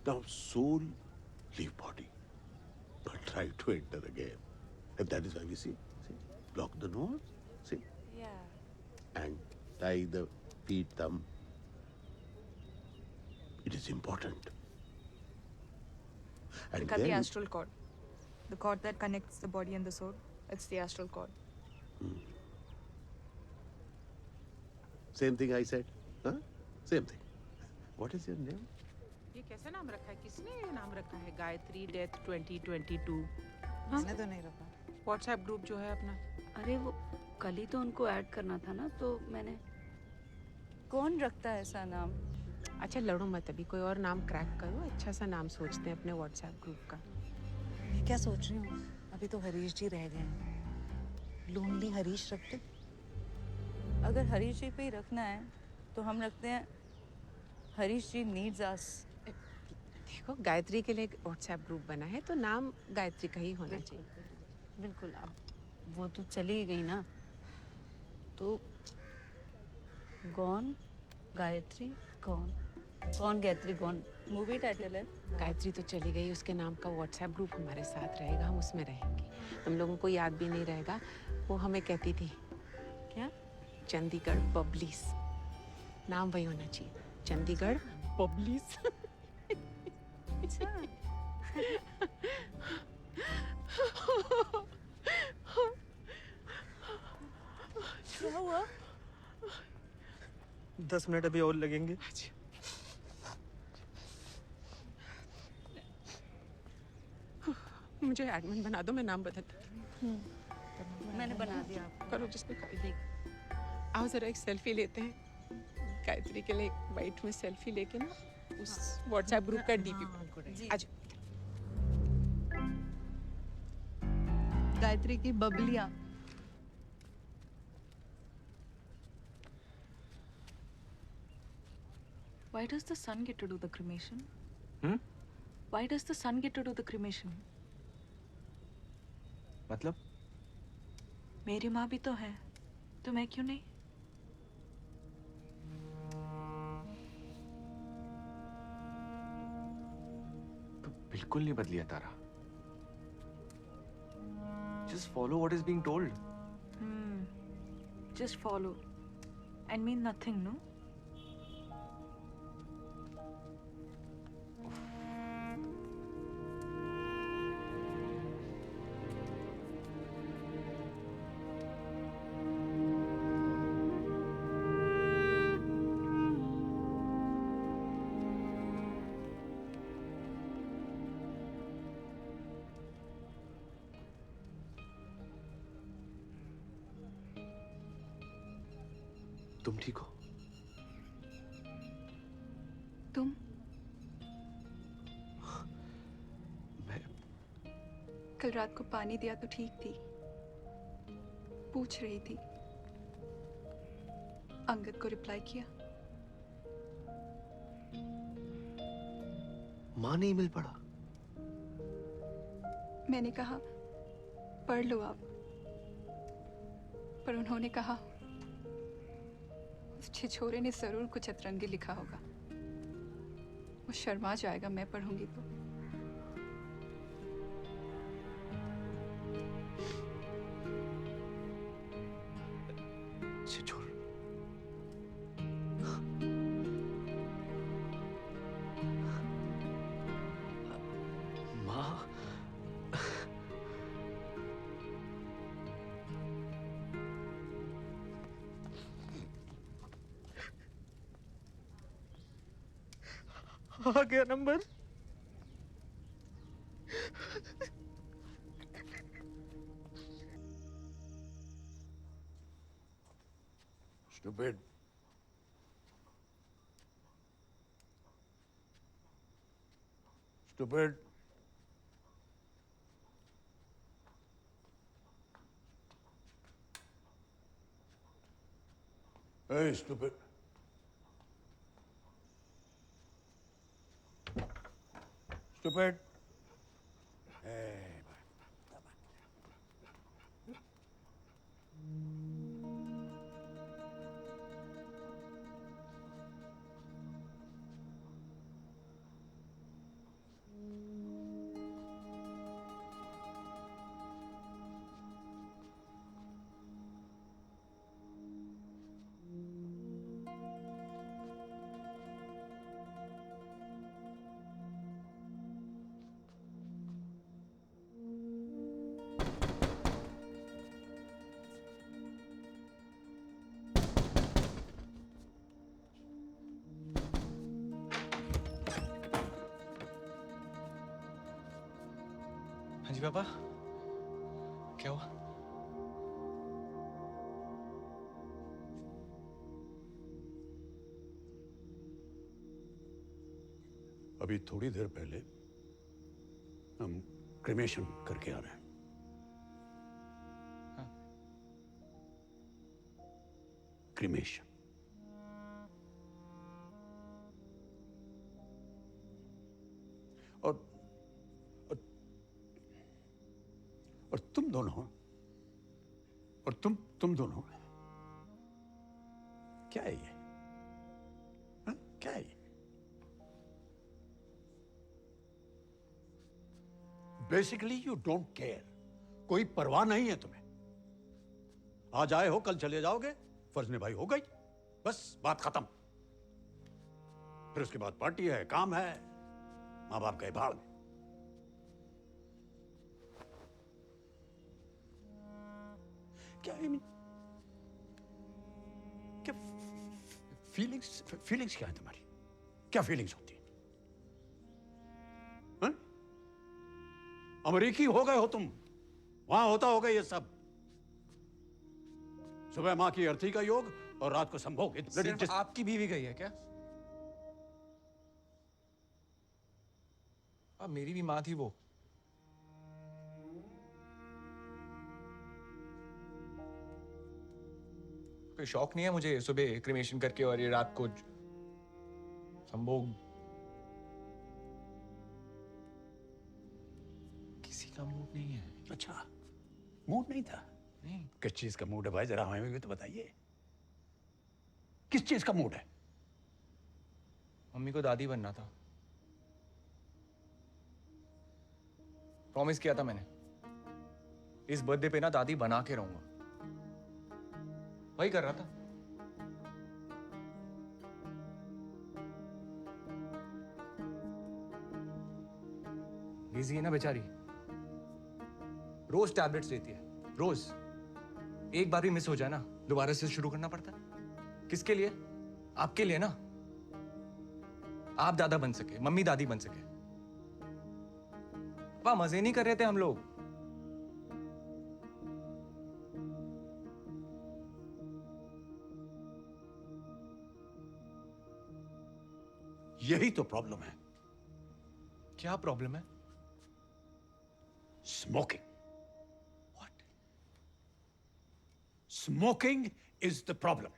Now, soul leave body, but try to enter again. And that is why we see, block the nose, see? Yeah. And tie the feet, thumb. It is important. And Cut the then, astral cord. The cord that connects the body and the soul. It's the astral cord. same thing I said, huh? Same thing. What is your name? ये कैसा नाम रखा है? किसने ये नाम रखा है? गायत्री डेथ 2022. मैंने तो नहीं रखा. व्हाट्सएप ग्रुप जो है अपना. अरे वो कल ही तो उनको ऐड करना था ना, तो मैंने. कौन रखता है ऐसा नाम? अच्छा लड़ो मत, अभी कोई और नाम क्रैक करो. अच्छा सा नाम सोचते हैं अपने व्हाट्सएप ग्रुप का. मैं क्या सोच रही हूँ, अभी तो हरीश जी रह गए हैं. लोनली हरीश रखते. अगर हरीश जी पे ही रखना है तो हम रखते हैं हरीश जी नीड्स अस. देखो गायत्री के लिए एक व्हाट्सएप ग्रुप बना है तो नाम गायत्री का ही होना चाहिए. बिल्कुल. अब वो तो चली गई ना, तो गॉन गायत्री गॉन. कौन गायत्री गॉन मूवी टाइटल है. गायत्री तो चली गई, उसके नाम का व्हाट्सएप ग्रुप हमारे साथ रहेगा, हम उसमें रहेंगे. हम लोगों को याद भी नहीं रहेगा. वो हमें कहती थी क्या, चंडीगढ़ बबलीस. नाम वही होना चाहिए, चंडीगढ़ बबलीस. क्या हुआ? 10 मिनट अभी और लगेंगे. मुझे एडमिन बना दो, मैं नाम बदलती हूँ. मैंने बना दिया. करो जिसमें कर. आओ जरा एक सेल्फी लेते हैं. गायत्री के लिए एक वाइट में सेल्फी लेके ना उस व्हाट्सएप ग्रुप का डीपी. आज गायत्री की बबलियां. Why does the son get to do the cremation? Why does the son get to do the cremation? मतलब? मेरी माँ भी तो है, तो मैं क्यों नहीं? तो बिल्कुल नहीं बदलिया तारा. Just follow what is being told. Just follow and mean nothing, no? तुम ठीक हो? तुम? मैं कल रात को पानी दिया तो ठीक थी. पूछ रही थी. अंगद को रिप्लाई किया. माँ ने ईमेल पढ़ा. मैंने कहा पढ़ लो आप, पर उन्होंने कहा उस छिछोरे ने जरूर कुछ अतरंगी लिखा होगा. वो शर्मा जाएगा मैं पढ़ूंगी तो. छिछोर. माँ. आ गया number. Stupid. Stupid. Hey, stupid. Stupid. Hey. हाँ जी पापा, क्या हुआ? अभी थोड़ी देर पहले हम क्रिमेशन करके आ रहे हैं। हाँ। क्रिमेशन। और तुम दोनों, और तुम दोनों, क्या है ये? हाँ? क्या है ये? बेसिकली यू डोंट केयर, कोई परवाह नहीं है तुम्हें। आज आए हो, कल चले जाओगे, फर्ज निभाई हो गई, बस बात खत्म। फिर उसके बाद पार्टी है, काम है, माँ बाप गए भाड़ में। क्या क्या फीलिंग्स क्या है तुम्हारी? क्या फीलिंग्स होती है? हाँ? अमेरिकी हो गए हो तुम, वहां होता होगा ये सब। सुबह मां की अर्थी का योग और रात को संभोग। सिर्फ आपकी बीवी गई है क्या? अब मेरी भी मां थी वो। कोई शौक नहीं है मुझे सुबह क्रिमेशन करके और ये रात को संभोग। किसी का मूड नहीं है। अच्छा, मूड नहीं था? नहीं। किस चीज का मूड है भाई, जरा हमें भी तो बताइए। किस चीज का मूड है? मम्मी को दादी बनना था। प्रॉमिस किया था मैंने, इस बर्थडे पे ना दादी बना के रहूंगा। वही कर रहा था। बिजी है ना बेचारी, रोज टैबलेट्स लेती है, रोज। एक बार भी मिस हो जाए ना, दोबारा से शुरू करना पड़ता है। किसके लिए? आपके लिए ना। आप दादा बन सके, मम्मी दादी बन सके। पापा मजे नहीं कर रहे थे हम लोग। यही तो प्रॉब्लम है। क्या प्रॉब्लम है? Smoking. What? Smoking is the problem.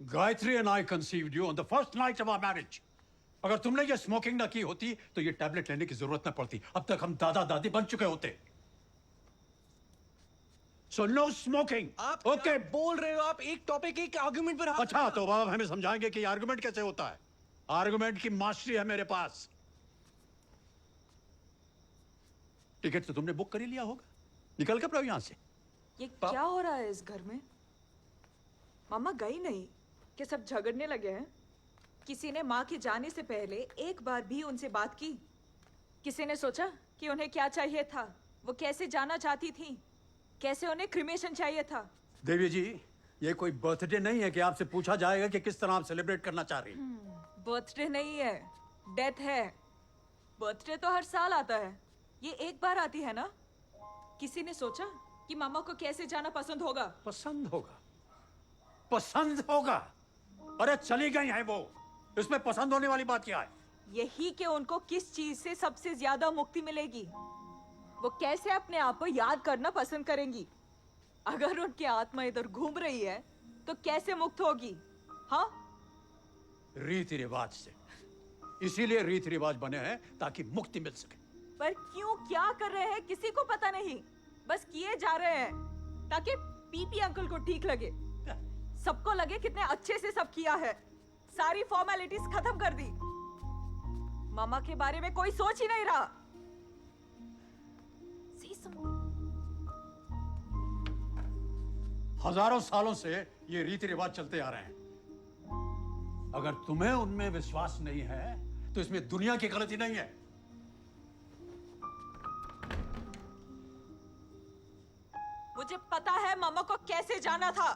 Gayatri and I conceived you on the first night of our marriage. अगर तुमने ये स्मोकिंग ना की होती तो ये टैबलेट लेने की जरूरत ना पड़ती। अब तक हम दादा दादी बन चुके होते। So no smoking. आप okay. बोल रहे हो आप? एक टॉपिक एक आर्गुमेंट पर। अच्छा, तो बाबा हमें समझाएंगे कि आर्गुमेंट कैसे होता है। आर्गुमेंट की मास्टरी है मेरे पास। टिकट तो तुमने बुक कर ही लिया होगा, निकल के पड़ो यहां से। ये क्या हो रहा है इस घर में? मामा गई नहीं कि सब झगड़ने लगे हैं? किसी ने माँ के जाने से पहले एक बार भी उनसे बात की? किसी ने सोचा कि उन्हें क्या चाहिए था, वो कैसे जाना चाहती थी, कैसे उन्हें क्रिमेशन चाहिए था? देवी जी, ये कोई बर्थडे नहीं है कि आपसे पूछा जाएगा कि किस तरह आप सेलिब्रेट करना चाह रही हैं। बर्थडे नहीं है, डेथ है। बर्थडे तो हर साल आता है, ये एक बार आती है ना। किसी ने सोचा कि मामा को कैसे जाना पसंद होगा? पसंद होगा? पसंद होगा। अरे चली गई है वो, इसमें पसंद होने वाली बात क्या है? यही कि उनको किस चीज से सबसे ज्यादा मुक्ति मिलेगी, वो कैसे अपने आप को याद करना पसंद करेंगी। अगर उनकी आत्मा इधर घूम रही है तो कैसे मुक्त होगी? हाँ, रीति रिवाज से। इसीलिए रीति रिवाज बने हैं ताकि मुक्ति मिल सके। पर क्यों, क्या कर रहे हैं किसी को पता नहीं, बस किए जा रहे हैं ताकि पीपी अंकल को ठीक लगे, सबको लगे कितने अच्छे से सब किया है। सारी फॉर्मेलिटीज खत्म कर दी, मामा के बारे में कोई सोच ही नहीं रहा। हजारों सालों से ये रीति रिवाज चलते आ रहे हैं। अगर तुम्हें उनमें विश्वास नहीं है तो इसमें दुनिया की गलती नहीं है। मुझे पता है मामा को कैसे जाना था।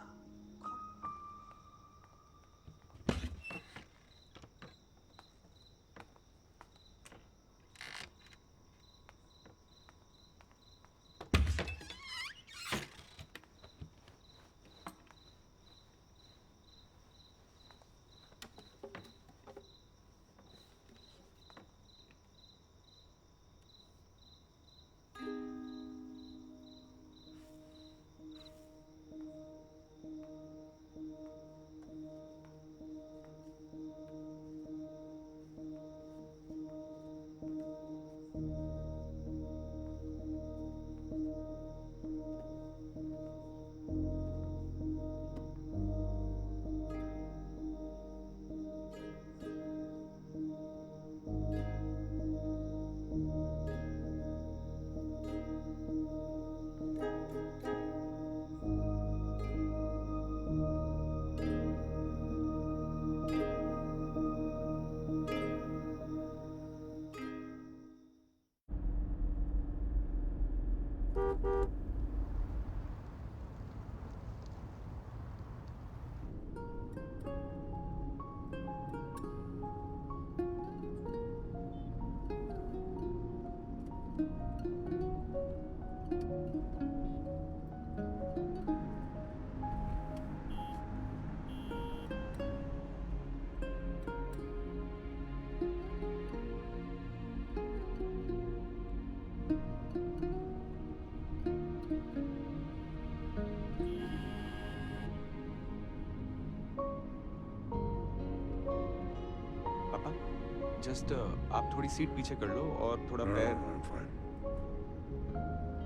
जस्ट आप थोड़ी सीट पीछे कर लो और थोड़ा पैर।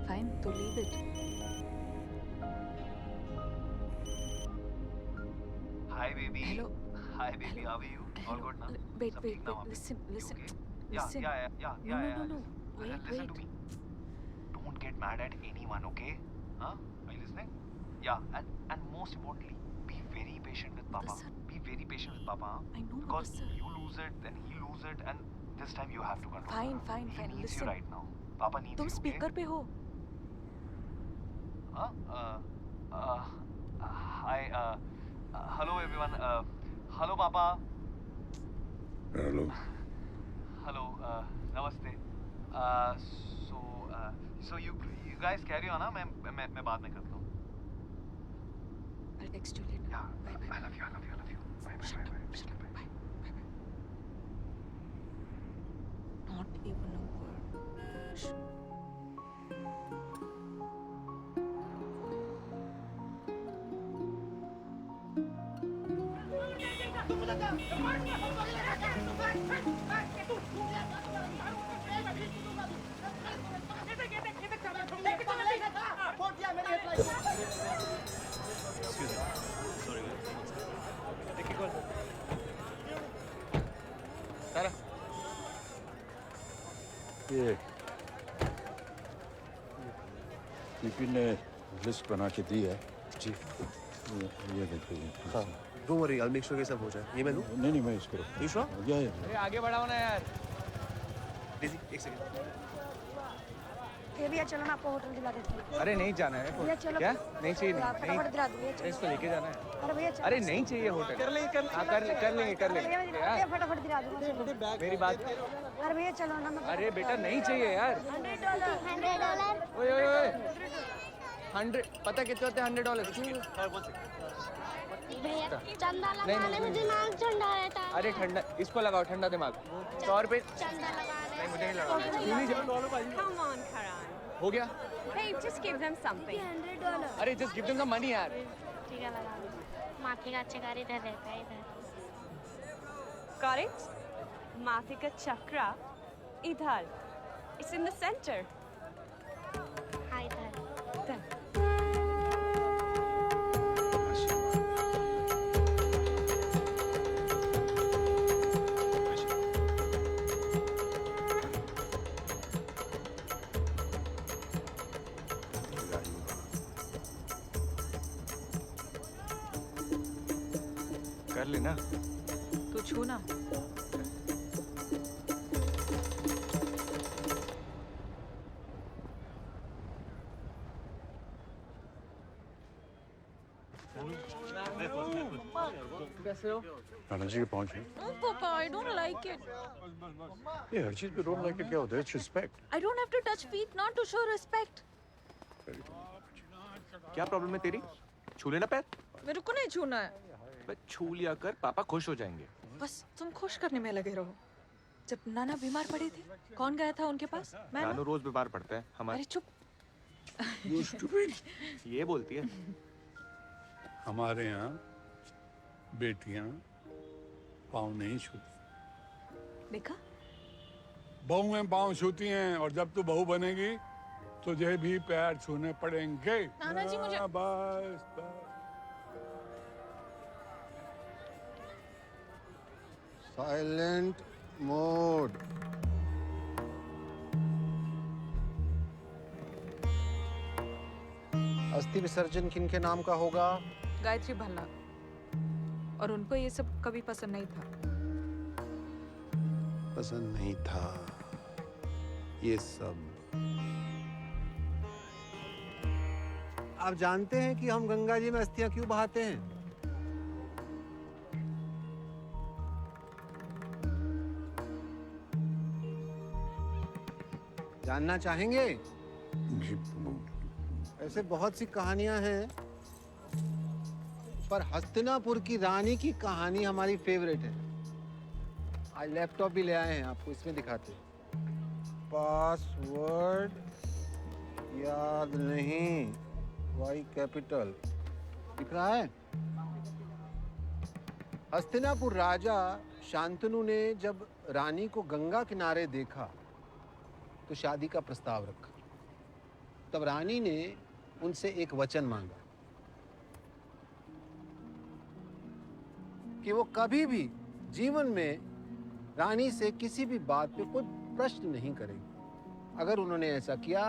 फाइन, तो leave it. Hi baby. Hello. Hi baby, how are you? All good ना? Wait wait, listen listen listen. No, wait, Listen to me. Don't get mad at anyone, okay? Huh? Are you listening? Yeah, and most importantly, be very patient with Papa. Be very patient with Papa. Huh? I know, because sir. you lose it, then he lose it, and this time you have to control. Fine, her. fine, He fine. needs Listen. you right now. Papa needs तुम you. Speaker पे हो? Huh? Hi. Hello everyone. Hello Papa. Hello. Hello. Namaste. So you guys carry on, huh? मैं बाद में करता हूँ. I'll text you later. Yeah. Bye. I love you. Bye. Bye. Not even a word. Shh. ये PP ने list बना के दी है जी। ये देखिए। हाँ, don't worry, I make sure ये सब हो जाए। ये मैं लूँ? नहीं मैं इसको You sure? अरे आगे बढ़ाओ ना यार। डेज़ी, एक सेकंड। भैया चलो ना, आपको होटल दिला देते हैं। अरे नहीं जाना है। भैया चलो। क्या? नहीं चाहिए। फटाफट दिला दो भैया, चलो। इसको लेके जाना है। अरे भैया चलो। अरे नहीं चाहिए होटल। कर लेंगे। भैया फटाफट दिला दो। मेरी बात। अरे भैया चलो ना। अरे बेटा नहीं चाहिए यार। $100। ओए। 100 पता कितने होते हैं $100? चंदा नहीं, लगाने में दिमाग ठंडा रहता है। अरे ठंडा, इसको लगाओ ठंडा दिमाग। 100 रुपए। चंदा लगाने नहीं मुझे नहीं लगा। Come on, Karan. हो गया? Hey, just give them something. $100। अरे just give them some money यार। ठीक है लगा लो। माथे का चक्कर इधर रहता है इधर। Got it? माथे का चक्रा इधर. It's in the center. हाँ इधर। कर लेना। तू छू ना। कैसे हो? नाना जी के पहुंचे। No, Papa, I don't like it. ये हर चीज पे डोंट लाइक क्या होता है? It's respect. I don't have to touch feet, not to show respect. क्या प्रॉब्लम है तेरी? छू लेना पैर। मेरे को नहीं छूना है। बस छू लिया कर, पापा खुश हो जाएंगे। बस तुम खुश करने में लगे रहो। जब नाना बीमार पड़े थे, कौन गया था उनके पास? मैं ना? नानू रोज बीमार पड़ता है हमारे। अरे चुप। ये बोलती है। हमारे यहाँ बेटियां पाँव नहीं छूती। देखा? बहुएं पाँव छूती हैं और जब तू बहू बनेगी तुझे भी पैर छूने पड़ेंगे। नाना जी मुझे बस साइलेंट मोड। अस्थि विसर्जन किनके नाम का होगा? गायत्री भल्ला। और उनको ये सब कभी पसंद नहीं था। पसंद नहीं था ये सब। आप जानते हैं कि हम गंगा जी में अस्थियां क्यों बहाते हैं? जानना चाहेंगे? ऐसे बहुत सी कहानियां हैं, पर हस्तिनापुर की रानी की कहानी हमारी फेवरेट है। आज लैपटॉप भी ले आए हैं, आपको इसमें दिखाते हैं। पासवर्ड याद नहीं, वाई कैपिटल दिख रहा है। हस्तिनापुर राजा शांतनु ने जब रानी को गंगा किनारे देखा तो शादी का प्रस्ताव रखा। तब रानी ने उनसे एक वचन मांगा कि वो कभी भी जीवन में रानी से किसी भी बात पे कोई प्रश्न नहीं करेगी। अगर उन्होंने ऐसा किया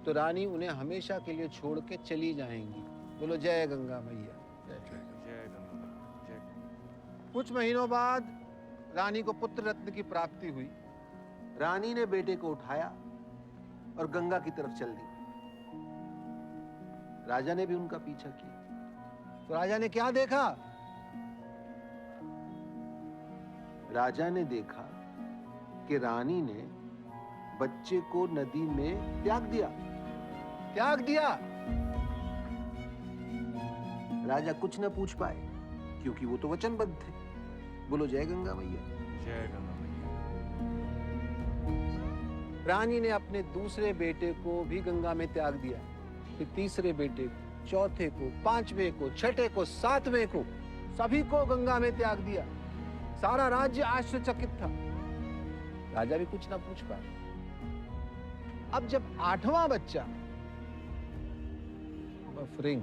तो रानी उन्हें हमेशा के लिए छोड़ के चली जाएंगी। बोलो जय गंगा मैया। कुछ महीनों बाद रानी को पुत्र रत्न की प्राप्ति हुई। रानी ने बेटे को उठाया और गंगा की तरफ चल दी। राजा ने भी उनका पीछा किया। तो राजा ने क्या देखा? राजा ने देखा कि रानी ने बच्चे को नदी में त्याग दिया। त्याग दिया। राजा कुछ न पूछ पाए क्योंकि वो तो वचनबद्ध थे। बोलो जय गंगा मैया। जय गंगा मैया। रानी ने अपने दूसरे बेटे को भी गंगा में त्याग दिया, फिर तीसरे बेटे को, चौथे को, पांचवें को, छठे को, सातवें को, सभी को गंगा में त्याग दिया। सारा राज्य आश्चर्यचकित था। राजा भी कुछ ना पूछ पाया। अब जब आठवां बच्चा बफरिंग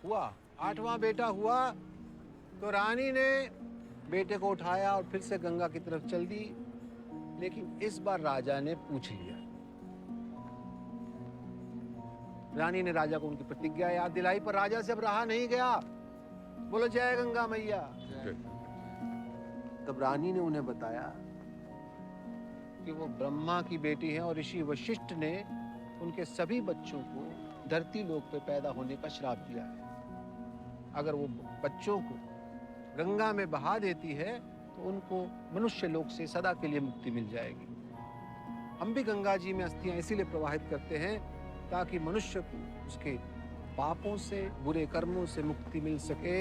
हुआ, आठवां बेटा हुआ तो रानी ने बेटे को उठाया और फिर से गंगा की तरफ चल दी। लेकिन इस बार राजा ने पूछ लिया। रानी ने राजा को उनकी प्रतिज्ञा याद दिलाई, पर राजा से अब रहा नहीं गया। बोलो जय गंगा मैया। तब रानी ने उन्हें बताया कि वो ब्रह्मा की बेटी है और ऋषि वशिष्ठ ने उनके सभी बच्चों को धरती लोक पे पैदा होने का श्राप दिया है। अगर वो बच्चों को गंगा में बहा देती है तो उनको मनुष्य लोक से सदा के लिए मुक्ति मिल जाएगी। हम भी गंगा जी में अस्थियां इसीलिए प्रवाहित करते हैं ताकि मनुष्य को उसके पापों से, बुरे कर्मों से मुक्ति मिल सके।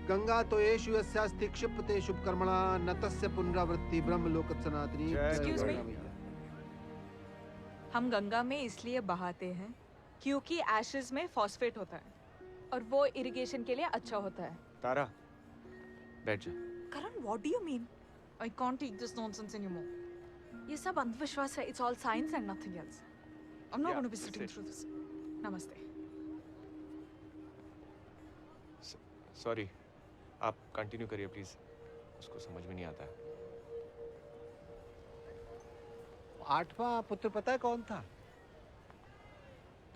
गंगा तो येषु यस्यास्ति क्षिप्यते शुभ कर्मणा न तस्य पुनरावृत्ति ब्रह्म लोक सनातनी। Excuse me? हम गंगा में इसलिए बहाते हैं क्योंकि एशेज में फॉस्फेट होता है और वो इरिगेशन के लिए अच्छा होता है। तारा, बैठ जा। Karan, what do you mean? I can't take this nonsense anymore. ये सब अंधविश्वास है। It's all science and nothing else. I am not going to be sitting through this. नमस्ते। सॉरी, आप कंटिन्यू करिए प्लीज। उसको समझ में नहीं आता है। 8वां पुत्र पता है कौन था?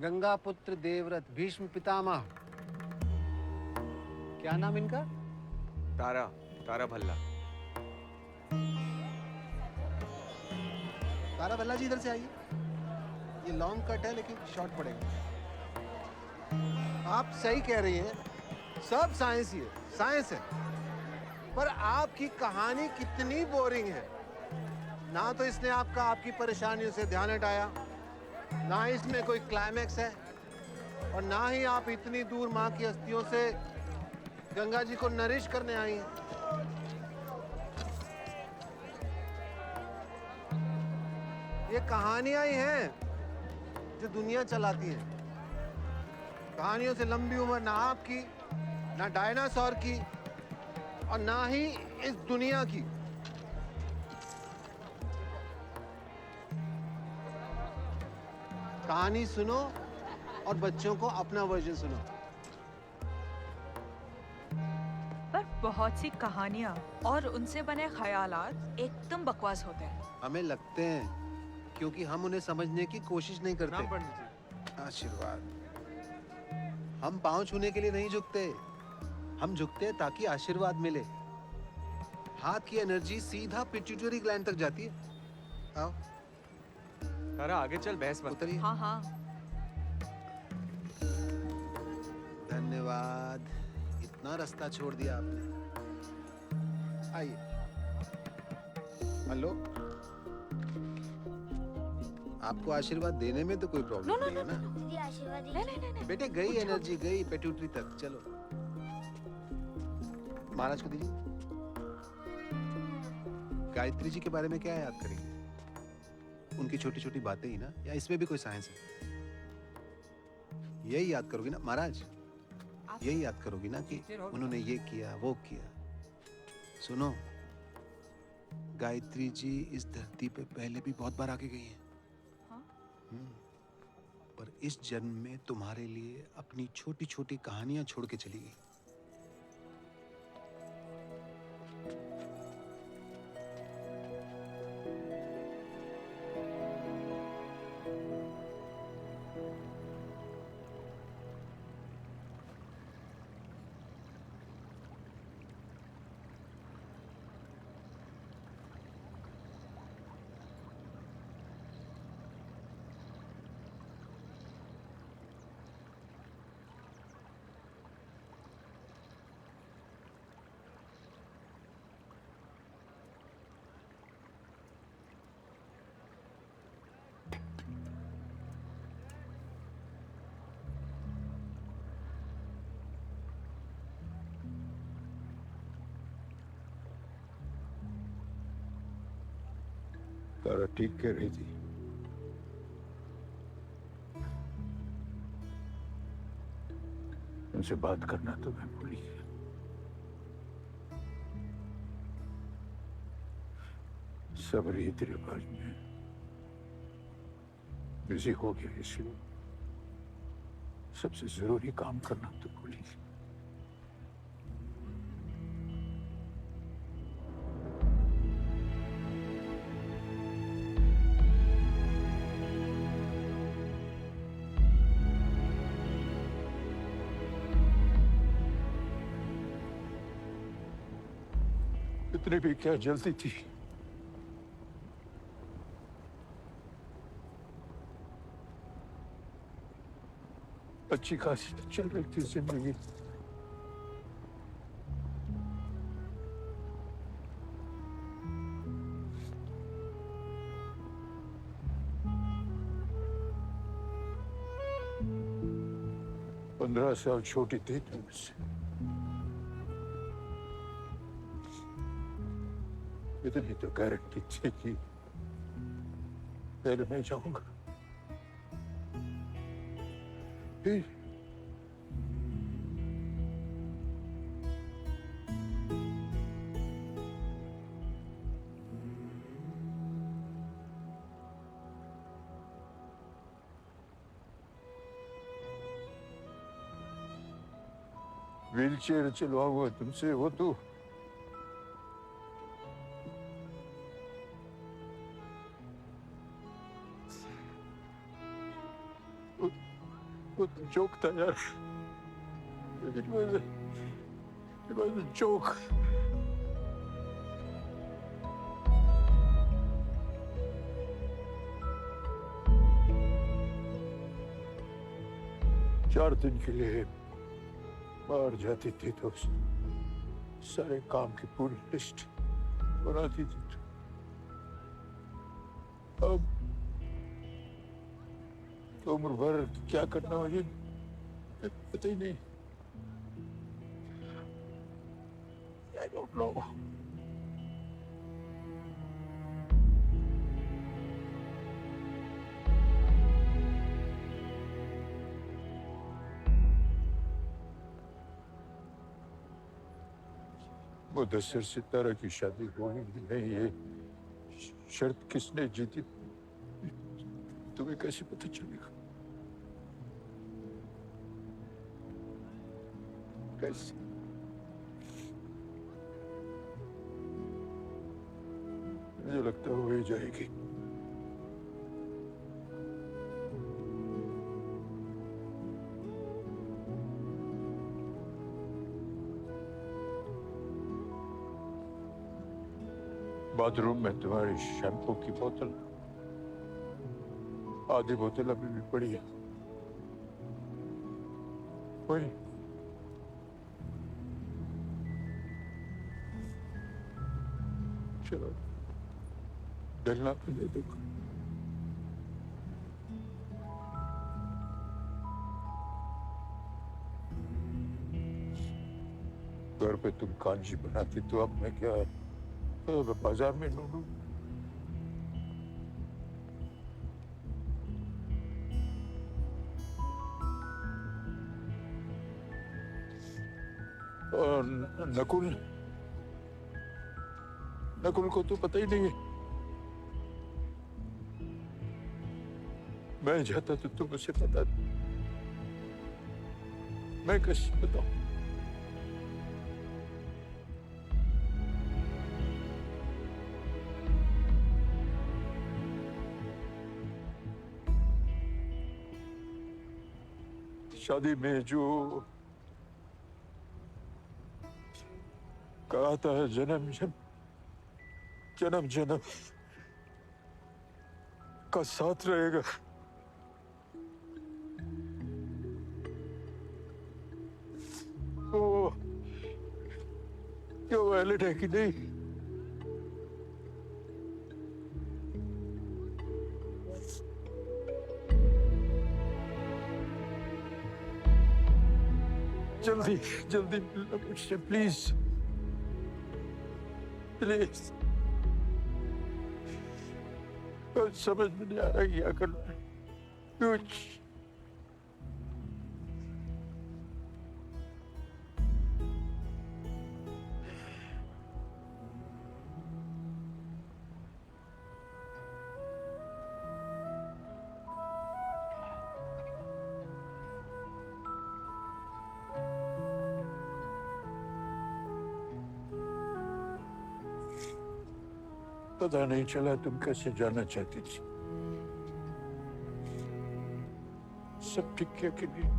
गंगा पुत्र देवव्रत भीष्म पितामह। क्या नाम इनका? तारा भल्ला। तारा भल्ला जी इधर से आइए। ये लॉन्ग कट है लेकिन शॉर्ट पड़ेगा। आप सही कह रही हैं, सब साइंस ही है, साइंस है। पर आपकी कहानी कितनी बोरिंग है। ना तो इसने आपकी परेशानियों से ध्यान हटाया, ना इसमें कोई क्लाइमैक्स है, और ना ही आप इतनी दूर माँ की अस्थियों से गंगा जी को नरिश करने आई हैं। ये कहानियां ही हैं जो दुनिया चलाती हैं। कहानियों से लंबी उम्र ना आपकी, ना डायनासोर की, और ना ही इस दुनिया की। कहानी सुनो और बच्चों को अपना वर्जन सुनो। पर बहुत सी कहानियाँ और उनसे बने ख्यालात एकदम बकवास होते हैं। हमें लगते हैं क्योंकि हम उन्हें समझने की कोशिश नहीं करते। आशीर्वाद। हम पांव छूने के लिए नहीं झुकते, हम झुकते हैं ताकि आशीर्वाद मिले। हाथ की एनर्जी सीधा पिट्यूटरी ग्लैंड तक जाती है। आओ तारा, आगे चल, बहस मत। उतरिए। हाँ हाँ। धन्यवाद, इतना रास्ता छोड़ दिया आपने। आइए। हेलो, आपको आशीर्वाद देने में तो कोई प्रॉब्लम नहीं है ना? नहीं। बेटे गई एनर्जी, गई पेट्यूटरी तक। चलो महाराज को दीजिए। गायत्री जी के बारे में क्या याद करेंगे? उनकी छोटी छोटी बातें ही ना, या इसमें भी कोई साइंस है? यही याद करोगी ना महाराज? यही याद करोगी ना कि उन्होंने ये किया, वो किया। सुनो, गायत्री जी इस धरती पे पहले भी बहुत बार आके गई हैं। पर इस जन्म में तुम्हारे लिए अपनी छोटी छोटी कहानियां छोड़ के चली गई। तारा ठीक कह रही थी। उनसे बात करना तो मैं भूल ही गया। सब रीति रिवाज में बिजी हो गया, इसलिए सबसे जरूरी काम करना तो भूल ही गया। इतने भी क्या जल्दी थी? अच्छी खासी चल रही थी जिंदगी। पंद्रह साल छोटी थी तुम मुझसे। इतनी तो गारंटी थी कि पहले मैं जाऊंगा, फिर व्हील चेयर चलवाऊंगा तुमसे, वो तो वो तो जोक था यार। It was a joke. चार दिन के लिए बाहर जाती थी तो सारे काम की पूरी लिस्ट बनाती थी। अब तो उम्र भर क्या करना मुझे पता ही नहीं। I don't know. मुदस्सिर सितारा की शादी होगी नहीं, ये शर्त किसने जीती तुम्हें कैसे पता चलेगा? कैसे? मुझे लगता है हो ही जाएगी। बाथरूम में तुम्हारी शैम्पू की बोतल, आधी बोतल अभी भी पड़ी है। वही चलो डलना तो दे दो। घर पे तुम कांजी बनाती तो अब मैं क्या बाजार में ढूंढूं? और नकुल को तो पता ही नहीं है। मैं चाहता तो तुम उसे बता दो। मैं कैसे बताऊं? शादी में जो कहा था जन्म जन्म का साथ रहेगा, वो क्या वैलिड है कि नहीं? जल्दी जल्दी मिलना मुझसे प्लीज प्लीज। समझ में नहीं आ रहा क्या करना है। कुछ पता नहीं चला तुम कैसे जाना चाहती थी। सब ठीक किया कि नहीं?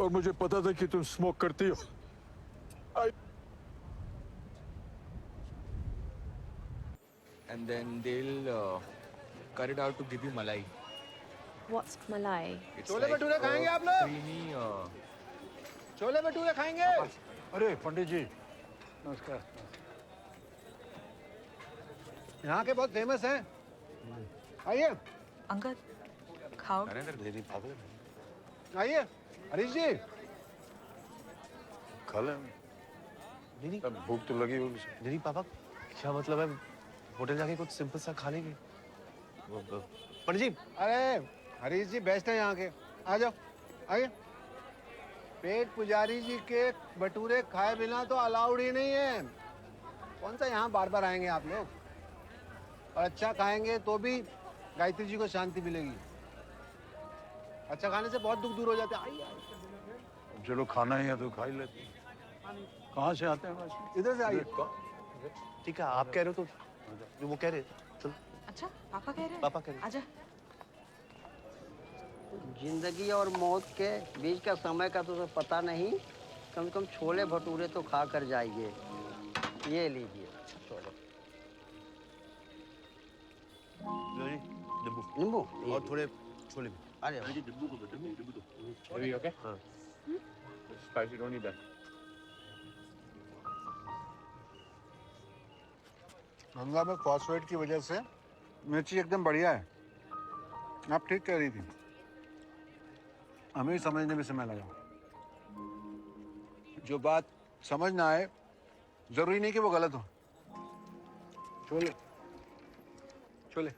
और मुझे पता था कि तुम स्मोक करती हो। And then they'll cut it out to give you malai. What's malai? It's chole bhature खाएंगे आप लोग? creamy, छोले भटूरे खाएंगे? अरे पंडित जी नमस्कार। यहाँ के बहुत फेमस हैं। आइए। अंकल खाओ। आइए हरीश जी। खा ले। नहीं भूख तो लगी होगी। नहीं पापा क्या मतलब है, होटल जाके कुछ सिंपल सा खा लेंगे। पंडित जी। अरे हरीश जी बेस्ट है यहाँ के, आ जाओ आइए। पेट पुजारी जी के भटूरे खाए बिना तो अलाउड ही नहीं है। कौन सा यहाँ बार बार आएंगे आप लोग, और अच्छा खाएंगे तो भी गायत्री जी को शांति मिलेगी। अच्छा खाने से बहुत दुख दूर हो जाता है। आइए चलो खाना ही है तो खा ही लेते हैं। कहाँ से आते हैं? इधर से आइए। ठीक है आप कह रहे हो तो जो वो कह रहे चलो। अच्छा पापा कह रहे हैं? पापा कह रहे हैं। आजा। जिंदगी और मौत के बीच का समय का तो पता नहीं, कम से कम छोले भटूरे तो खा कर जाइए। ये लीजिए छोले। नींबू नींबू और थोड़े छोले भी। अरे नींबू को दो, नींबू दो। Are you okay? हाँ। Spicy, don't eat that. Ganga में फॉस्फेट की वजह से मिर्ची एकदम बढ़िया है। आप ठीक कह रही थी, हमें ही समझने में समय लगा। जो बात समझ ना आए जरूरी नहीं कि वो गलत हो। छोले छोले।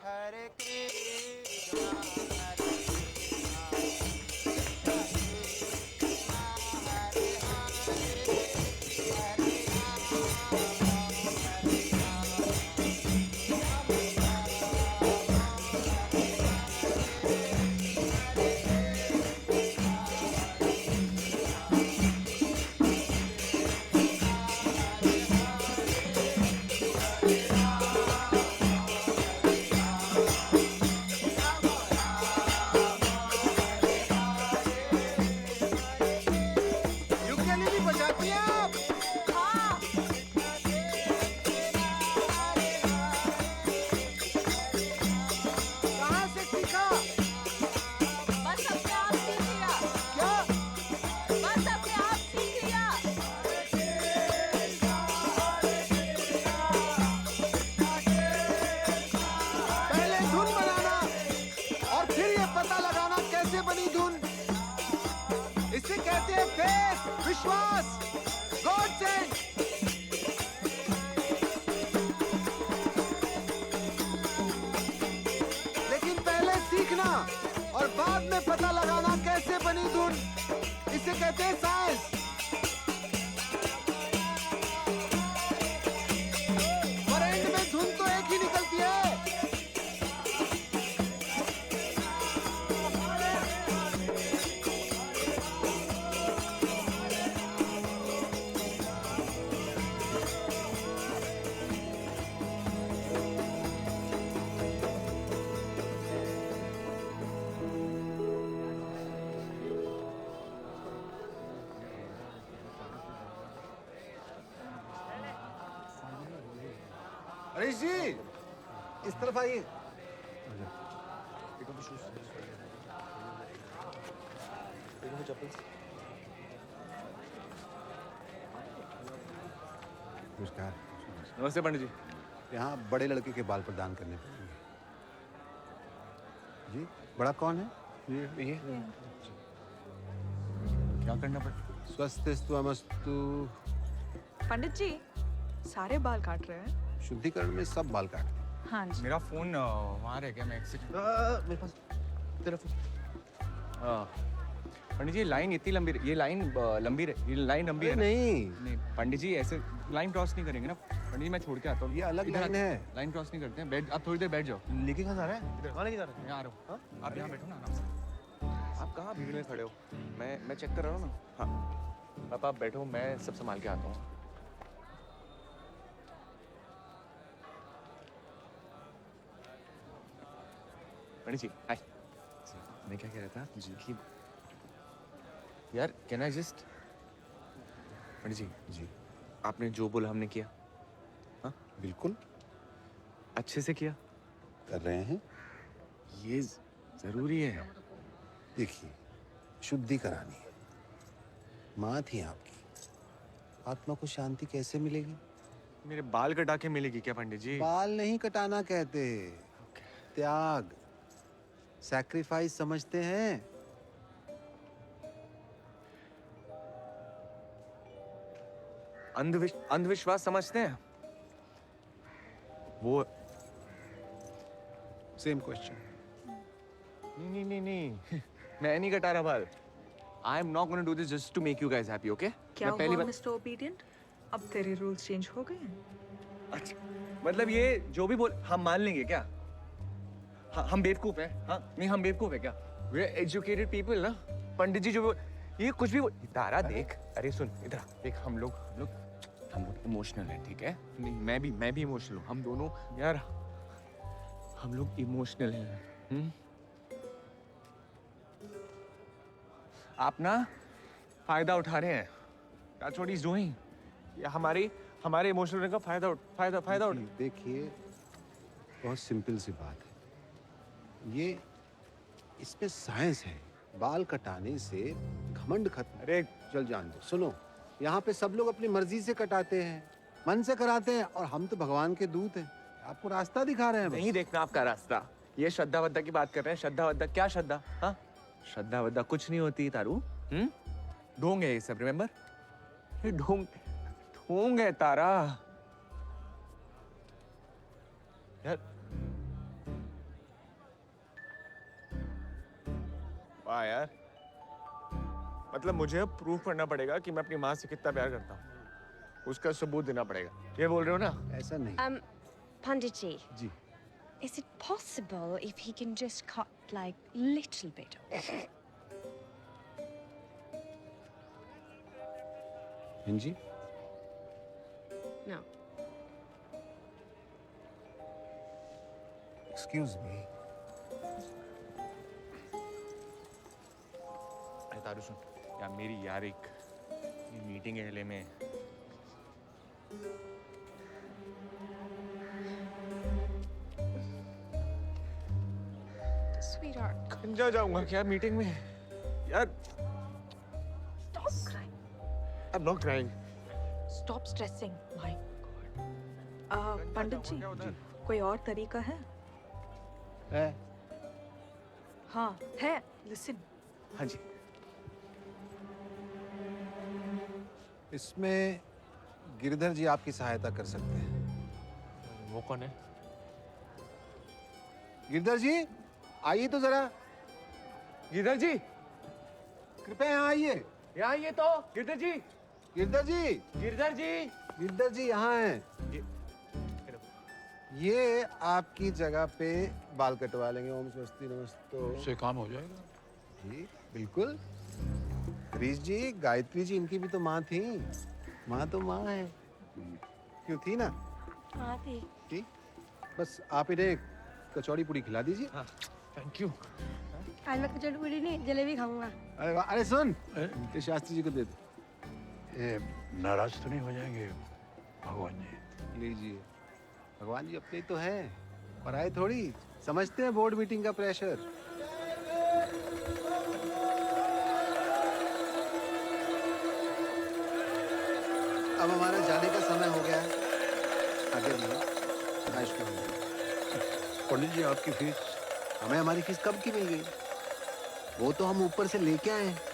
हरे कृष्णा विश्वास, गॉड सेंड। लेकिन पहले सीखना और बाद में पता लगाना कैसे बनी धुन, इसे कहते हैं साइंस। पर एंड में धुन तो एक ही निकलती है। हरीश जी इस तरफ आइए। नमस्कार। नमस्ते पंडित जी। यहाँ बड़े लड़के के बाल प्रदान करने जी। बड़ा कौन है? ये क्या करना पड़ता? स्वस्तिस्त्वमस्तु। पंडित जी सारे बाल काट रहे हैं। शुद्धिकरण में सब बाल काट। हाँ जी। मेरा फोन वहाँ रह गया, मैं एक सेकंड। मेरे पास तेरा फोन। हाँ पंडित जी लाइन इतनी लंबी, ये लाइन लंबी ये लाइन लंबी है ना? नहीं पंडित जी ऐसे लाइन क्रॉस नहीं करेंगे ना पंडित जी। मैं छोड़ के आता हूँ। ये अलग लाइन है। लाइन क्रॉस नहीं करते हैं। बैठ, आप थोड़ी देर बैठ जाओ। लेके कहाँ जा रहा है? इधर कहाँ लेके जा रहा है? मैं आ रहा हूँ। आप यहाँ बैठो ना आराम से। आप कहाँ भीड़ में खड़े हो? मैं चेक कर रहा हूँ ना। हाँ पापा आप बैठो, मैं सब संभाल के आता हूँ। पंडित जी हाय। मैं क्या कह रहा था कि यार कैन आई जस्ट पंडित जी जी आपने जो बोला हमने किया। हाँ बिल्कुल अच्छे से किया। कर रहे हैं। ये जरूरी है। देखिए शुद्धि करानी है। माँ थी आपकी, आत्मा को शांति कैसे मिलेगी? मेरे बाल कटा के मिलेगी क्या पंडित जी? बाल नहीं कटाना कहते, त्याग, सैक्रिफाइस समझते हैं। अंधविश्वास समझते हैं वो। Same question. नहीं मैं नहीं कटा रहा बाल। I am not gonna do this just to make you guys happy, okay? क्या हुआ मिस्टर ओबीडियंट? अब तेरे रूल्स चेंज हो गए हैं? अच्छा मतलब ये जो भी बोल हम मान लेंगे क्या? हम बेवकूफ हैं? हाँ नहीं हम बेवकूफ है क्या? वी आर एजुकेटेड पीपल ना। पंडित जी जो ये कुछ भी तारा देख, अरे सुन इधर देख, हम लोग इमोशनल हैं, ठीक है? नहीं मैं भी इमोशनल हूँ। हम दोनों यार हम लोग इमोशनल हैं। आप ना फायदा उठा रहे हैं। That's what he's doing. या हमारे इमोशनल का फायदा उठ। देखिए बहुत सिंपल सी बात है ये, इसमें साइंस है। बाल कटाने से घमंड खत्म। अरे चल जान दो। सुनो, यहाँ पे सब लोग अपनी मर्जी से कटाते हैं, मन से कराते हैं, और हम तो भगवान के दूत हैं, आपको रास्ता दिखा रहे हैं। नहीं देखना आपका रास्ता। ये श्रद्धा वद्धा की बात कर रहे हैं। श्रद्धा वद्धा क्या श्रद्धा? हाँ श्रद्धा वद्धा कुछ नहीं होती तारू। ढोंग है ये सब, रिमेम्बर? ये ढोंग है तारा। यार वाह यार, मतलब मुझे प्रूफ करना पड़ेगा कि मैं अपनी माँ से कितना प्यार करता हूँ। उसका सबूत देना पड़ेगा। ये बोल रहे हो ना? ऐसा नहीं। Pandit ji. जी। Is it possible if he can just cut like little bit off? Ji No. Excuse me. तारू सुन यार, मेरी यार एक मीटिंग है LA में। Sweetheart. खंजा जाऊंगा क्या मीटिंग में यार? Stop crying. I'm not crying. Stop stressing. My God. पंडित जी, कोई और तरीका है? हाँ है। Listen. हाँ जी। इसमें गिरधर जी आपकी सहायता कर सकते हैं। वो कौन है? गिरधर जी आइए तो जरा। गिरधर जी कृपया यहाँ आइए। यहाँ आइए तो। गिरधर जी, गिरधर जी, गिरधर जी, गिरधर जी यहाँ हैं। ये आपकी जगह पे बाल कटवा लेंगे। ओम स्वस्ति नमस्तो। उससे काम हो जाएगा। जी बिल्कुल। हरीश जी, गायत्री जी इनकी भी तो माँ थी। माँ तो माँ है। क्यों थी ना? हाँ थी। बस आप इन्हें कचौड़ी पूड़ी खिला दीजिए। हाँ थैंक यू। आज मैं कचौड़ी पूड़ी नहीं जलेबी खाऊंगा। अरे वाह, अरे सुन, ये शास्त्री जी को दे दो। ये नाराज तो नहीं हो जाएंगे भगवान जी? लीजिए। भगवान जी अपने तो हैं, पराए थोड़ी। समझते हैं बोर्ड मीटिंग का प्रेशर। अब हमारा जाने का समय हो गया है। आगे बढ़ो। आयुष्मान। पंडित जी आपकी फीस? हमें हमारी फीस कब की मिल गई? वो तो हम ऊपर से लेके आए हैं।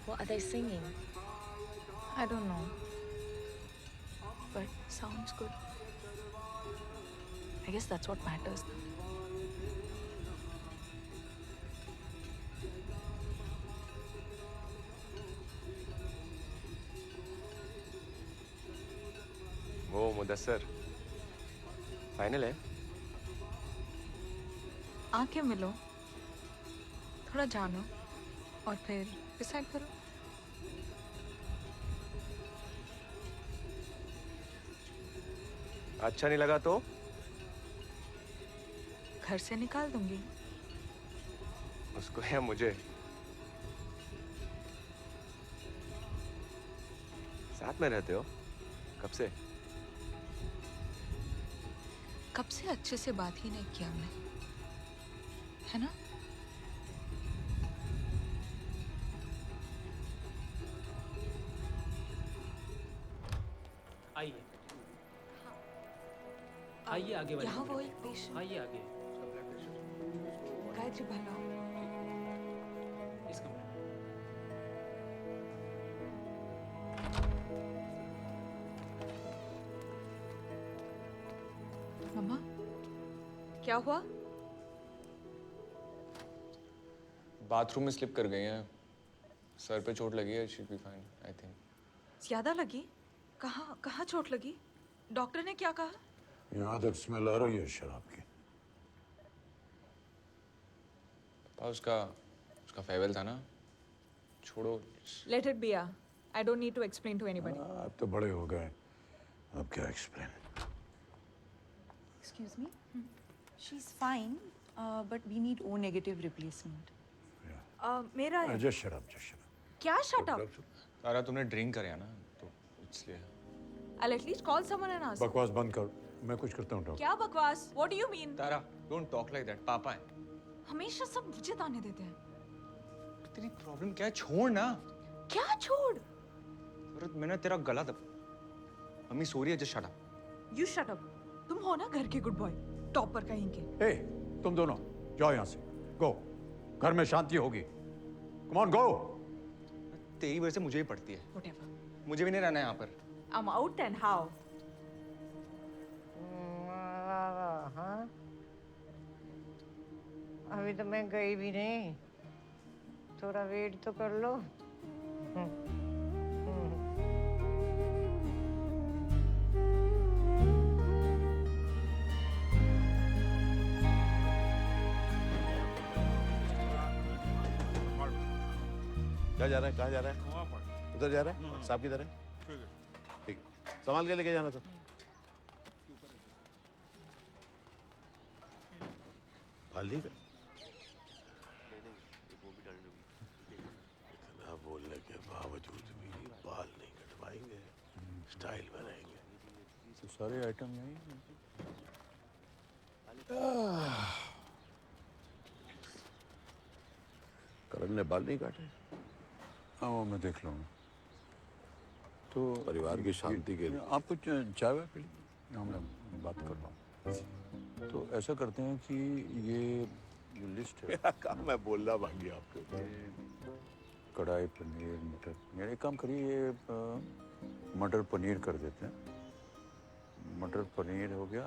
What are they singing? I don't know. But sounds good. I guess that's what matters. वो मुदस्सर फाइनल है? आंखें मिलो, थोड़ा जानो और फिर डिसाइड करो। अच्छा नहीं लगा तो घर से निकाल दूंगी। उसको या मुझे? साथ में रहते हो कब से? कब से अच्छे से बात ही नहीं किया हमने, है ना? आइए आइए आगे वाली यहाँ वो एक पेशेंट। आइए आगे गायत्री भला इस कमरे मम्मा क्या हुआ? बाथरूम में स्लिप कर गई हैं। सर पे चोट लगी है। She be fine I think. ज्यादा लगी? कहाँ कहाँ चोट लगी? डॉक्टर ने क्या कहा? यहाँ तक स्मेल आ रही है शराब की। पापा उसका फेयरवेल था ना, छोड़ो। Let it be. I don't need to explain to anybody. अब तो बड़े हो गए, अब क्या explain? Excuse me? She's fine, but we need O negative replacement. मेरा है। Just shut up, just shut up. क्या shut up? तारा तुमने ड्रिंक करे ना तो इसलिए। I'll at least call someone and ask. बकवास बंद कर, मैं कुछ करता हूँ डॉक्टर। क्या बकवास? What do you mean? Tara don't talk like that. पापा है। हमेशा सब मुझे ताने देते हैं। तेरी प्रॉब्लम क्या है? छोड़ ना। क्या छोड़? मैंने तेरा गला दब। मम्मी सो रही है, just shut up. You shut up. तुम हो ना घर के गुड बॉय, टॉपर कहीं के। Hey, तुम दोनों जाओ यहाँ से, go. घर में शांति होगी। Come on, go. तेरी वजह से मुझे ही पड़ती है। Whatever. मुझे भी नहीं रहना है यहाँ पर। I'm out and how? हाँ अभी तो मैं गई भी नहीं, थोड़ा वेट तो कर लो। क्या जा रहा है? कहाँ जा रहा है? उधर जा रहा है? साहब किधर है? ठीक, संभाल के लेके जाना तो। बाली का इतना बोलने के बावजूद भी बाल नहीं कटवाएंगे, स्टाइल बनाएंगे। तो सारे आइटम यही हैं। करण ने बाल नहीं काटे? हाँ वो मैं देख लूँगा। तो परिवार की शांति के लिए आप कुछ चाय वाय पी लीजिए, मैं बात कर रहा हूँ। तो ऐसा करते हैं कि ये जो लिस्ट है। क्या काम मैं बोल रहा भागी आपको? कढ़ाई पनीर, मटर पनीर। एक काम करिए, ये मटर पनीर कर देते हैं। मटर पनीर हो गया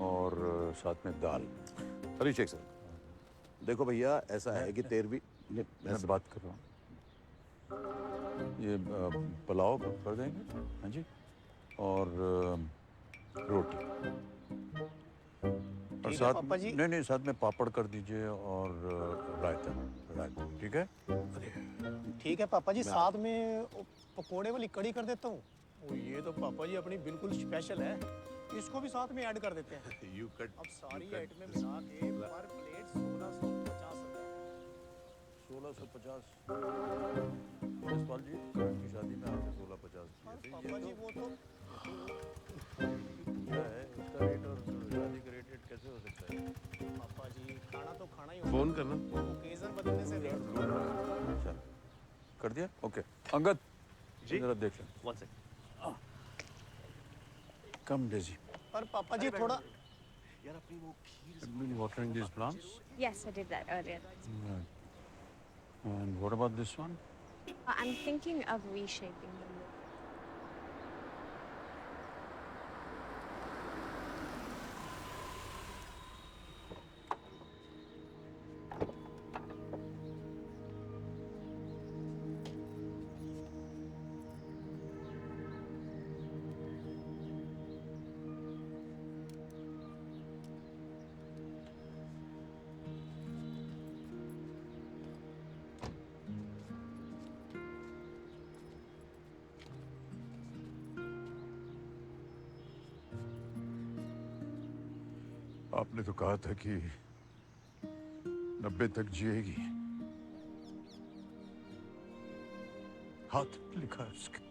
और साथ में दाल। अभिषेक सर, देखो भैया ऐसा है कि 13वीं मैं बात कर रहा हूँ। ये पुलाव कर देंगे, हाँ जी, और रोटी और साथ पापा जी। नहीं साथ में पापड़ कर दीजिए और रायता, ठीक है? ठीक है पापा जी, साथ में पकोड़े वाली कड़ी कर देता हूँ। ये तो पापा जी अपनी बिल्कुल स्पेशल है, इसको भी साथ में ऐड कर देते हैं। यू कट अब सारी आइटमें मिला के पर प्लेट 1650 रुपए। 1650। जसपाल जी करण की शादी में आपने 1650 दिए थे। पापा जी वो तो पूजा है, उसका रेट और शादी का रेट कैसे हो सकता है? पापा जी खाना तो खाना ही होगा। फोन करना। ओकेजन बदलने से रेट। चल कर दिया, ओके। अंगद जी जरा देख लें। One second. Come Daisy. पर पापा जी थोड़ा यार अपनी वो खीर Been watering these plants? Yes, I did that earlier. Right. And what about this one? I'm thinking of reshaping them. आपने तो कहा था कि 90 तक जिएगी। हाथ में लिखा है उसके।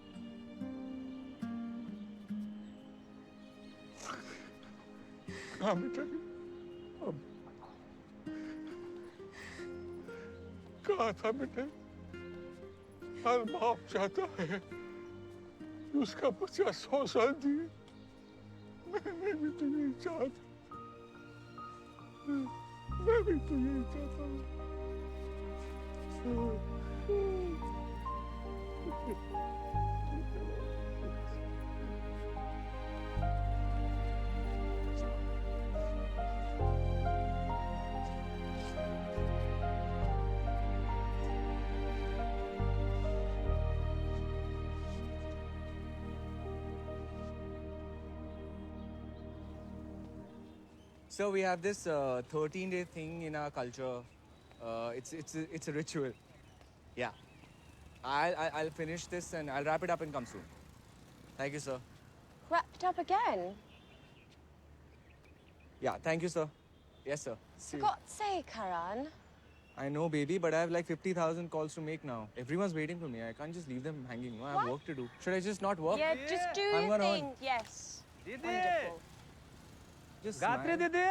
हाँ बेटा, अब कहा था बेटा, हर बाप चाहता है कि उसका बच्चा 100 साल जिए। मैंने भी तो यही चाहता, मैं भी तो यही चाहता हूँ। So we have this 13-day thing in our culture. It's a ritual. Yeah. I'll finish this and I'll wrap it up and come soon. Thank you, sir. Wrapped up again? Yeah, thank you, sir. Yes, sir. See For you. God's sake, Karan. I know, baby, but I have like 50,000 calls to make now. Everyone's waiting for me. I can't just leave them hanging. No, I have work to do. Should I just not work? Yeah, just do I'm your gonna thing. earn. Yes. Didi! Wonderful. Just Gayatri smile. दीदी!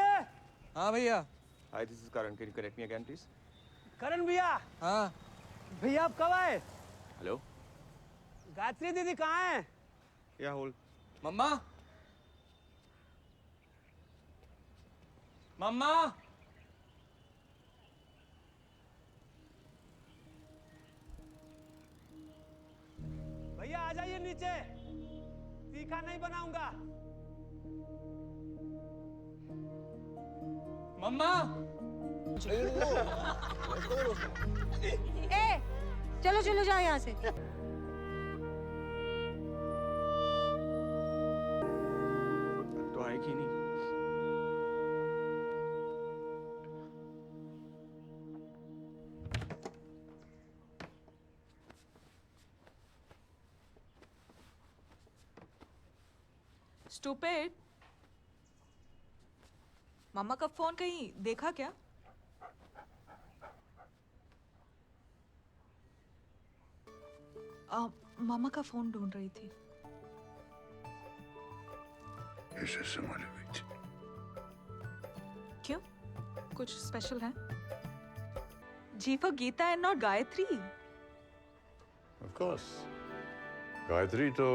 हाँ भैया. Hi, this is Karan. Can you correct me again, please? करण भैया. हाँ. भैया आप कब आए? Hello. Gayatri दीदी कहाँ हैं? Yeah, hold. Mama. Mama. भैया आ जाइए नीचे। तीखा नहीं बनाऊंगा। मम्मा। ए, चलो चलो जाओ यहाँ से। तो आएगी नहीं। स्टूपिड। मामा का फोन कहीं देखा क्या? मामा का फोन ढूंढ रही थी। ऐसे संभाले हुई थी। क्यों? कुछ स्पेशल है? G for Geeta and not Gayatri. Of course. Gayatri तो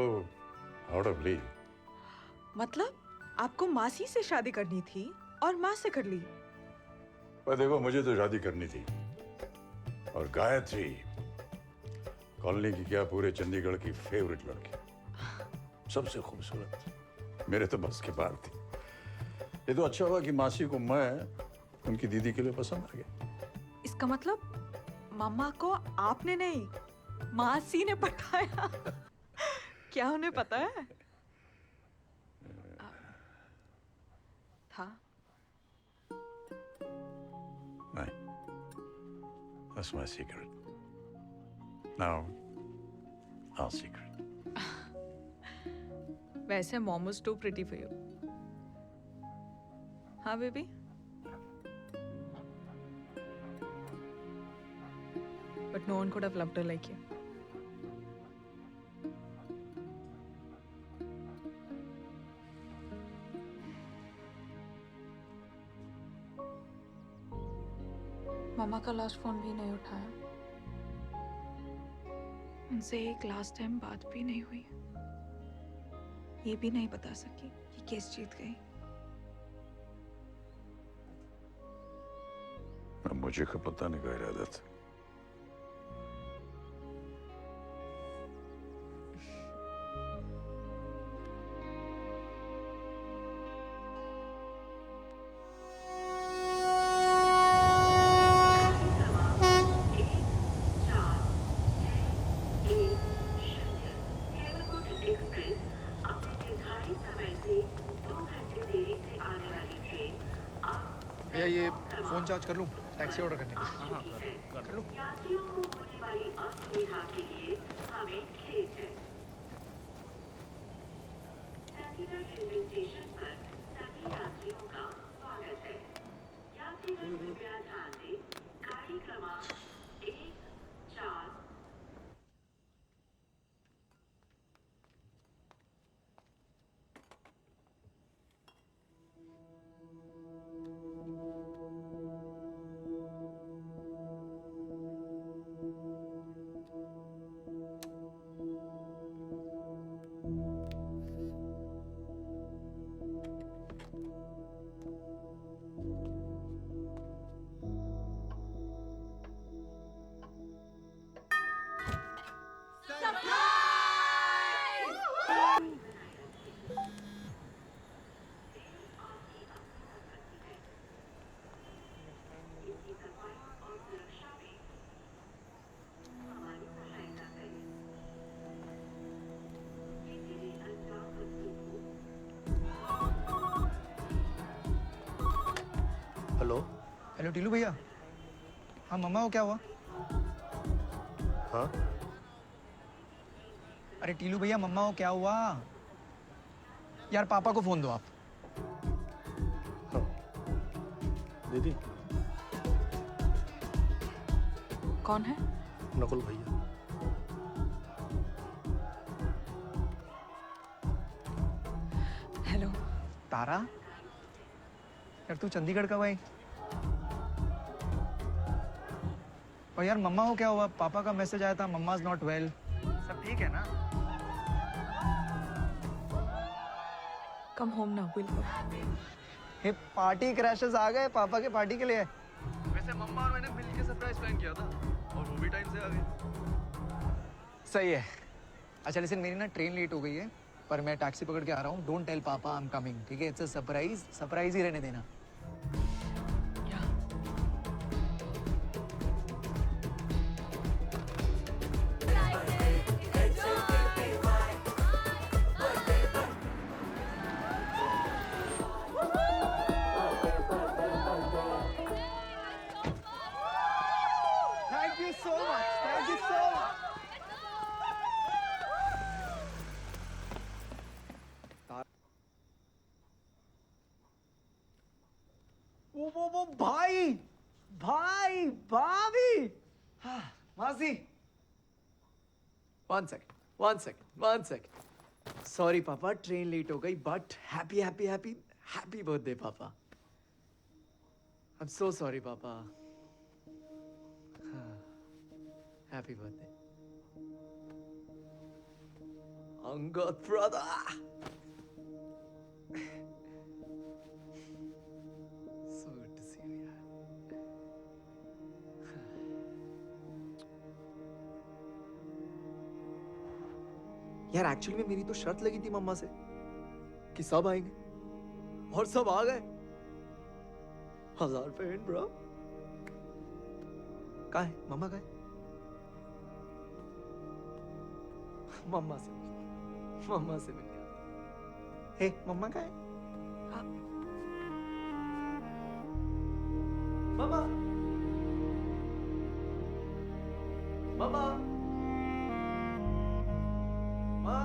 out of league. मतलब आपको मासी से शादी करनी थी और माँ से कर ली। पर देखो, मुझे तो शादी करनी थी, और गायत्री कॉलोनी की क्या, पूरे चंडीगढ़ की फेवरेट लड़की, सबसे खूबसूरत, मेरे तो बस के बाहर थी। ये तो अच्छा हुआ कि मासी को मैं उनकी दीदी के लिए पसंद आ गया। इसका मतलब मामा को आपने नहीं, मासी ने पटाया। क्या उन्हें पता है? था। नहीं, that's my secret. Now, our secret. वैसे mom was too pretty for you. हाँ baby? But no one could have loved her like you. मामा का लास्ट फोन भी नहीं उठाया। उनसे एक लास्ट टाइम बात भी नहीं हुई। ये भी नहीं बता सकी कि केस जीत गई। अब मुझे का पता नहीं क्या इरादा था। भैया ये फोन चार्ज कर लूं टैक्सी ऑर्डर करने के लिए। हाँ कर लूं। हेलो। हेलो टीलू भैया। हाँ मम्मा को क्या हुआ? हाँ अरे टीलू भैया मम्मा को क्या हुआ? यार पापा को फोन दो आप। दीदी। कौन है? नकुल भैया। हेलो। तारा यार तू चंडीगढ़ कब आई? और यार मम्मा को क्या हुआ? पापा का मैसेज आया था मम्मा इज नॉट वेल। सब ठीक है ना? कम होम ना विल। हे पार्टी क्रैशेस आ गए पापा के पार्टी के लिए। वैसे मम्मा और मैंने मिलकर सरप्राइज प्लान किया था और वो भी टाइम से आ गए। सही है। अच्छा लेकिन मेरी ना ट्रेन लेट हो गई है पर मैं टैक्सी पकड़ के आ रहा हूँ। डोंट टेल पापा आई एम कमिंग, ठीक है? इट्स अ सरप्राइज, सरप्राइज ही रहने देना। Thank you so much. Thank you so much. वो भाई भाई भाभी। हाँ मासी। One second. सॉरी पापा ट्रेन लेट हो गई but happy happy happy happy birthday पापा। आई एम सो सॉरी पापा। Happy birthday Angad brother. So good to see you यार। यार एक्चुअली में मेरी तो शर्त लगी थी मम्मा से कि सब आएंगे और सब आ गए। 1000 रुपए इन ब्रो। कहाँ है मम्मा? कहाँ है? मम्मा से मिल गया। हे मम्मा कहाँ है? मम्मा मम्मा माँ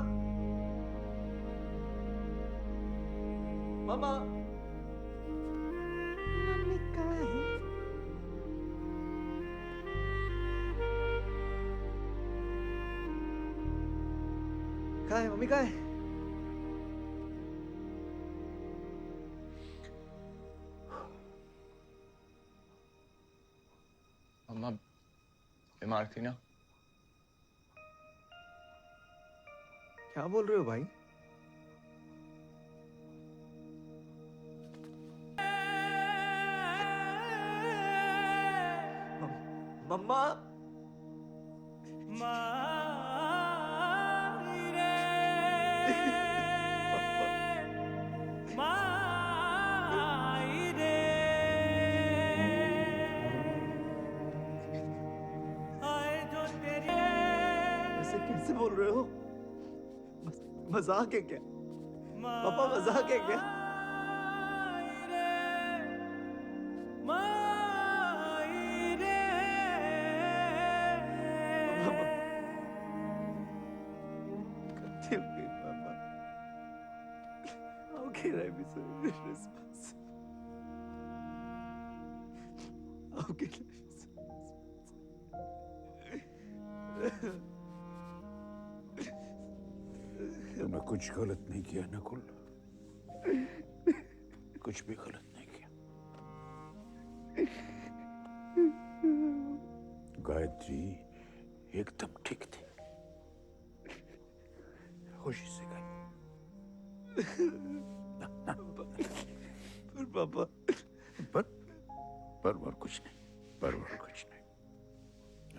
मम्मा मम्मी कहाँ है? कहाँ है मम्मी? कहाँ है? मम्मा बीमार थी ना? क्या बोल रहे हो भाई? मम्मा कैसे बोल रहे हो? मजाक है क्या? पापा मजाक है क्या? गलती हो गई पापा। How can I be so irresponsible? आपके तुमने कुछ गलत नहीं किया नकुल, कुछ भी गलत नहीं किया। गायत्री एकदम ठीक थी, खुशी से गई। पर पापा, पर कुछ नहीं, पर कुछ नहीं।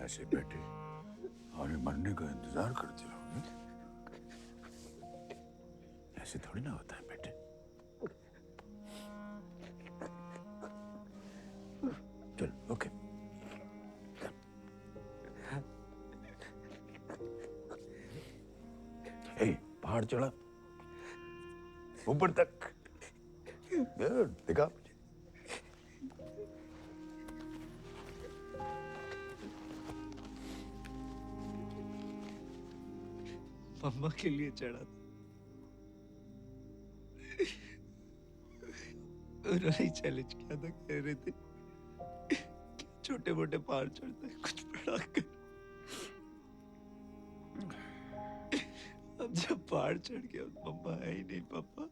ऐसे बैठे हमें मरने का इंतजार करते रहोगे? ऐसे थोड़ी ना होता है बेटे। चल, ओके। ए, पहाड़ चढ़ा ऊपर तक, दिखा मुझे। मम्मा के लिए चढ़ा था। उन्होंने चैलेंज किया था, कह रहे थे कि छोटे मोटे पहाड़ चढ़ते हैं, कुछ बड़ा कर। अब जब पहाड़ चढ़ गया, मम्मा है ही नहीं पापा।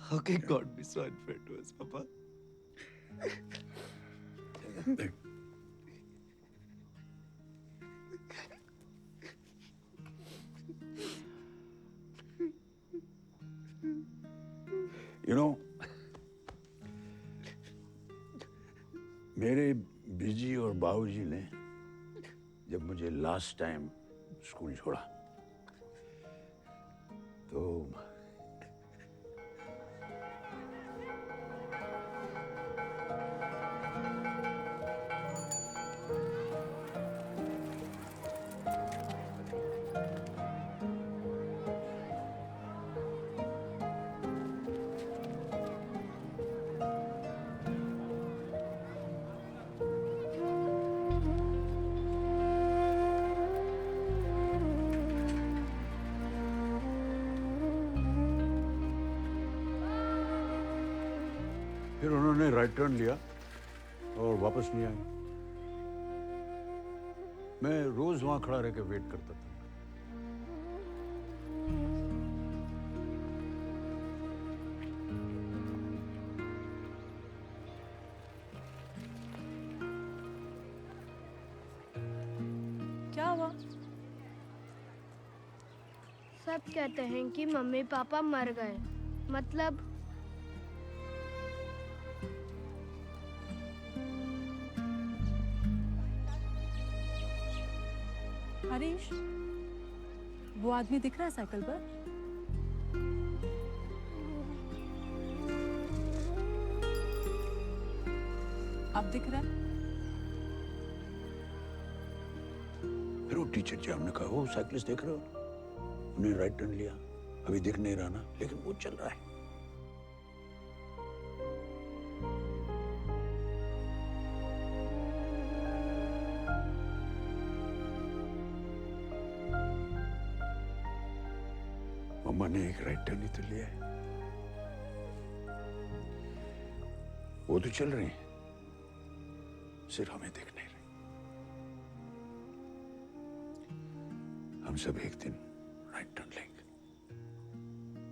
How can God be so unfair to us, पापा? You know, मेरे बीजी और बाबूजी ने जब मुझे लास्ट टाइम स्कूल छोड़ा तो फिर उन्होंने राइट टर्न लिया और वापस नहीं आए। मैं रोज वहां खड़ा रह के वेट करता था। क्या हुआ? सब कहते हैं कि मम्मी पापा मर गए। मतलब हरीश, वो आदमी दिख रहा है साइकिल पर? अब दिख रहा है? फिर वो टीचर जी हमने कहा, वो साइकिलिस्ट देख रहे हो, उन्हें राइट टर्न लिया, अभी दिख नहीं रहा ना, लेकिन वो चल रहा है। मम्मा ने एक राइट टर्न ही तो लिया है, वो तो चल रही है, सिर्फ हमें दिख नहीं रही। हम सब एक दिन राइट टर्न लेंगे,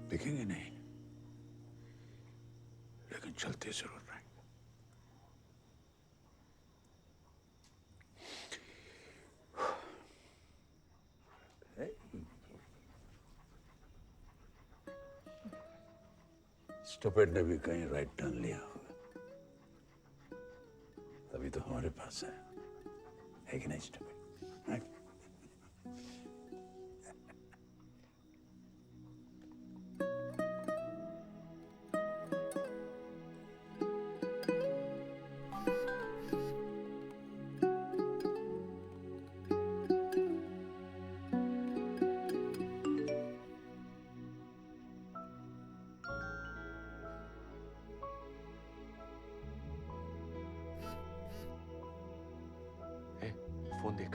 दिखेंगे नहीं, लेकिन चलते जरूर रहेंगे। स्टूपिड ने भी कहीं राइट टर्न लिया होगा, तभी तो हमारे पास है कि नहीं स्टूपिड? फोन देख।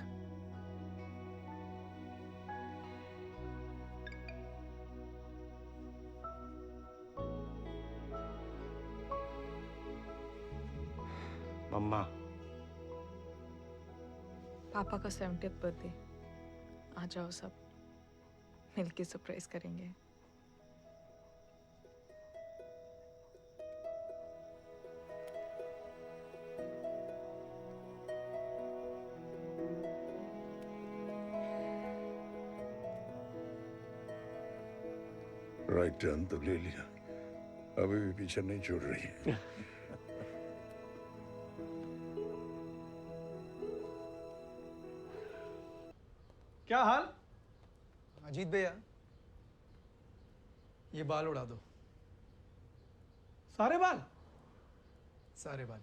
मम्मा पापा का 70th बर्थडे, आ जाओ सब, मिलके सरप्राइज करेंगे। राइट टर्न तो ले लिया, अभी भी पीछे नहीं छोड़ रही है। क्या हाल? अजीत भैया, ये बाल उड़ा दो। सारे बाल? सारे बाल।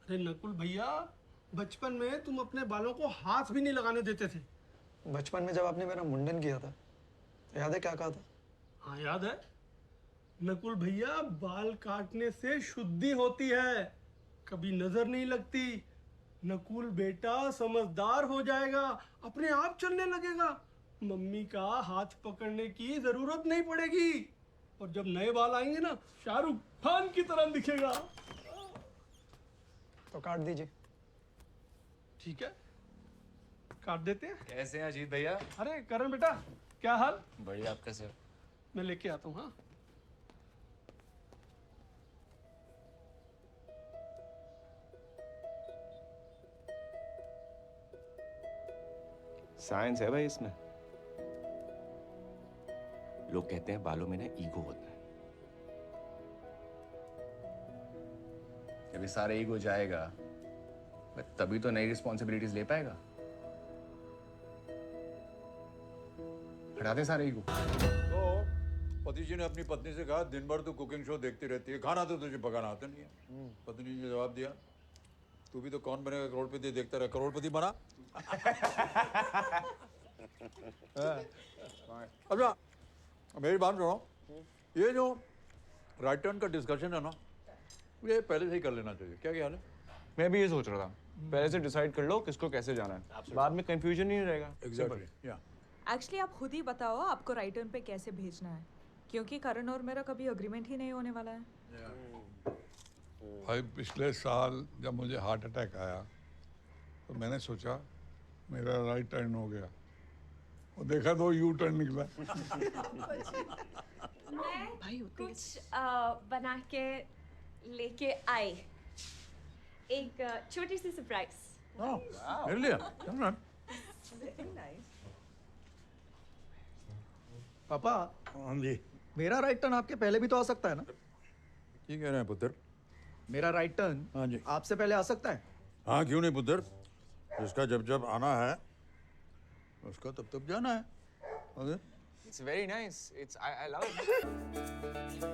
अरे नकुल भैया, बचपन में तुम अपने बालों को हाथ भी नहीं लगाने देते थे। बचपन में जब आपने मेरा मुंडन किया था, याद है क्या कहा था? हाँ याद है। नकुल भैया, बाल काटने से शुद्धि होती है, कभी नजर नहीं लगती। नकुल बेटा समझदार हो जाएगा, अपने आप चलने लगेगा, मम्मी का हाथ पकड़ने की जरूरत नहीं पड़ेगी। और जब नए बाल आएंगे ना, शाहरुख खान की तरह दिखेगा। तो काट दीजिए। ठीक है, काट देते हैं। कैसे हैं अजीत भैया? अरे करण बेटा, क्या हाल? बढ़िया, आप कैसे हो? मैं लेके आता हूँ। हाँ, साइंस है भाई इसमें। लोग कहते हैं बालों में ना ईगो होता है। जब ये सारा ईगो जाएगा तभी तो नई रिस्पॉन्सिबिलिटीज ले पाएगा। हटा दे सारे ईगो। तो पति जी ने अपनी पत्नी से कहा, दिन भर तू कुकिंग शो देखती रहती है, खाना तो तुझे पकाना आता नहीं है। पत्नी ने जवाब दिया, तू भी तो कौन बनेगा करोड़पति देखता रहा, करोड़पति बना। अच्छा मेरी बात सुनो, ये जो राइट टर्न का डिस्कशन है ना, ये पहले से ही कर लेना चाहिए। क्या ख्याल है? मैं भी ये सोच रहा था, पहले से डिसाइड कर लो किसको कैसे जाना है, बाद में कंफ्यूजन नहीं रहेगा। एग्जैक्टली। या एक्चुअली आप खुद ही बताओ आपको राइट टर्न पे कैसे भेजना है, क्योंकि करण और मेरा कभी अग्रीमेंट ही नहीं होने वाला है। भाई पिछले साल जब मुझे हार्ट अटैक आया तो मैंने सोचा मेरा राइट टर्न हो गया, और देखा तो यू टर्न निकला। मैं कुछ बना के लेके आई, एक छोटी सी सरप्राइज। मेरे लिए? पापा, हाँ जी। मेरा राइट टर्न आपके पहले भी तो आ सकता है ना? ठीक कह रहे हैं पुत्र। मेरा राइट टर्न हाँ जी आपसे पहले आ सकता है? हाँ, क्यों नहीं पुत्र, जिसका जब जब आना है उसका तब तब जाना है। It's very nice. I love it.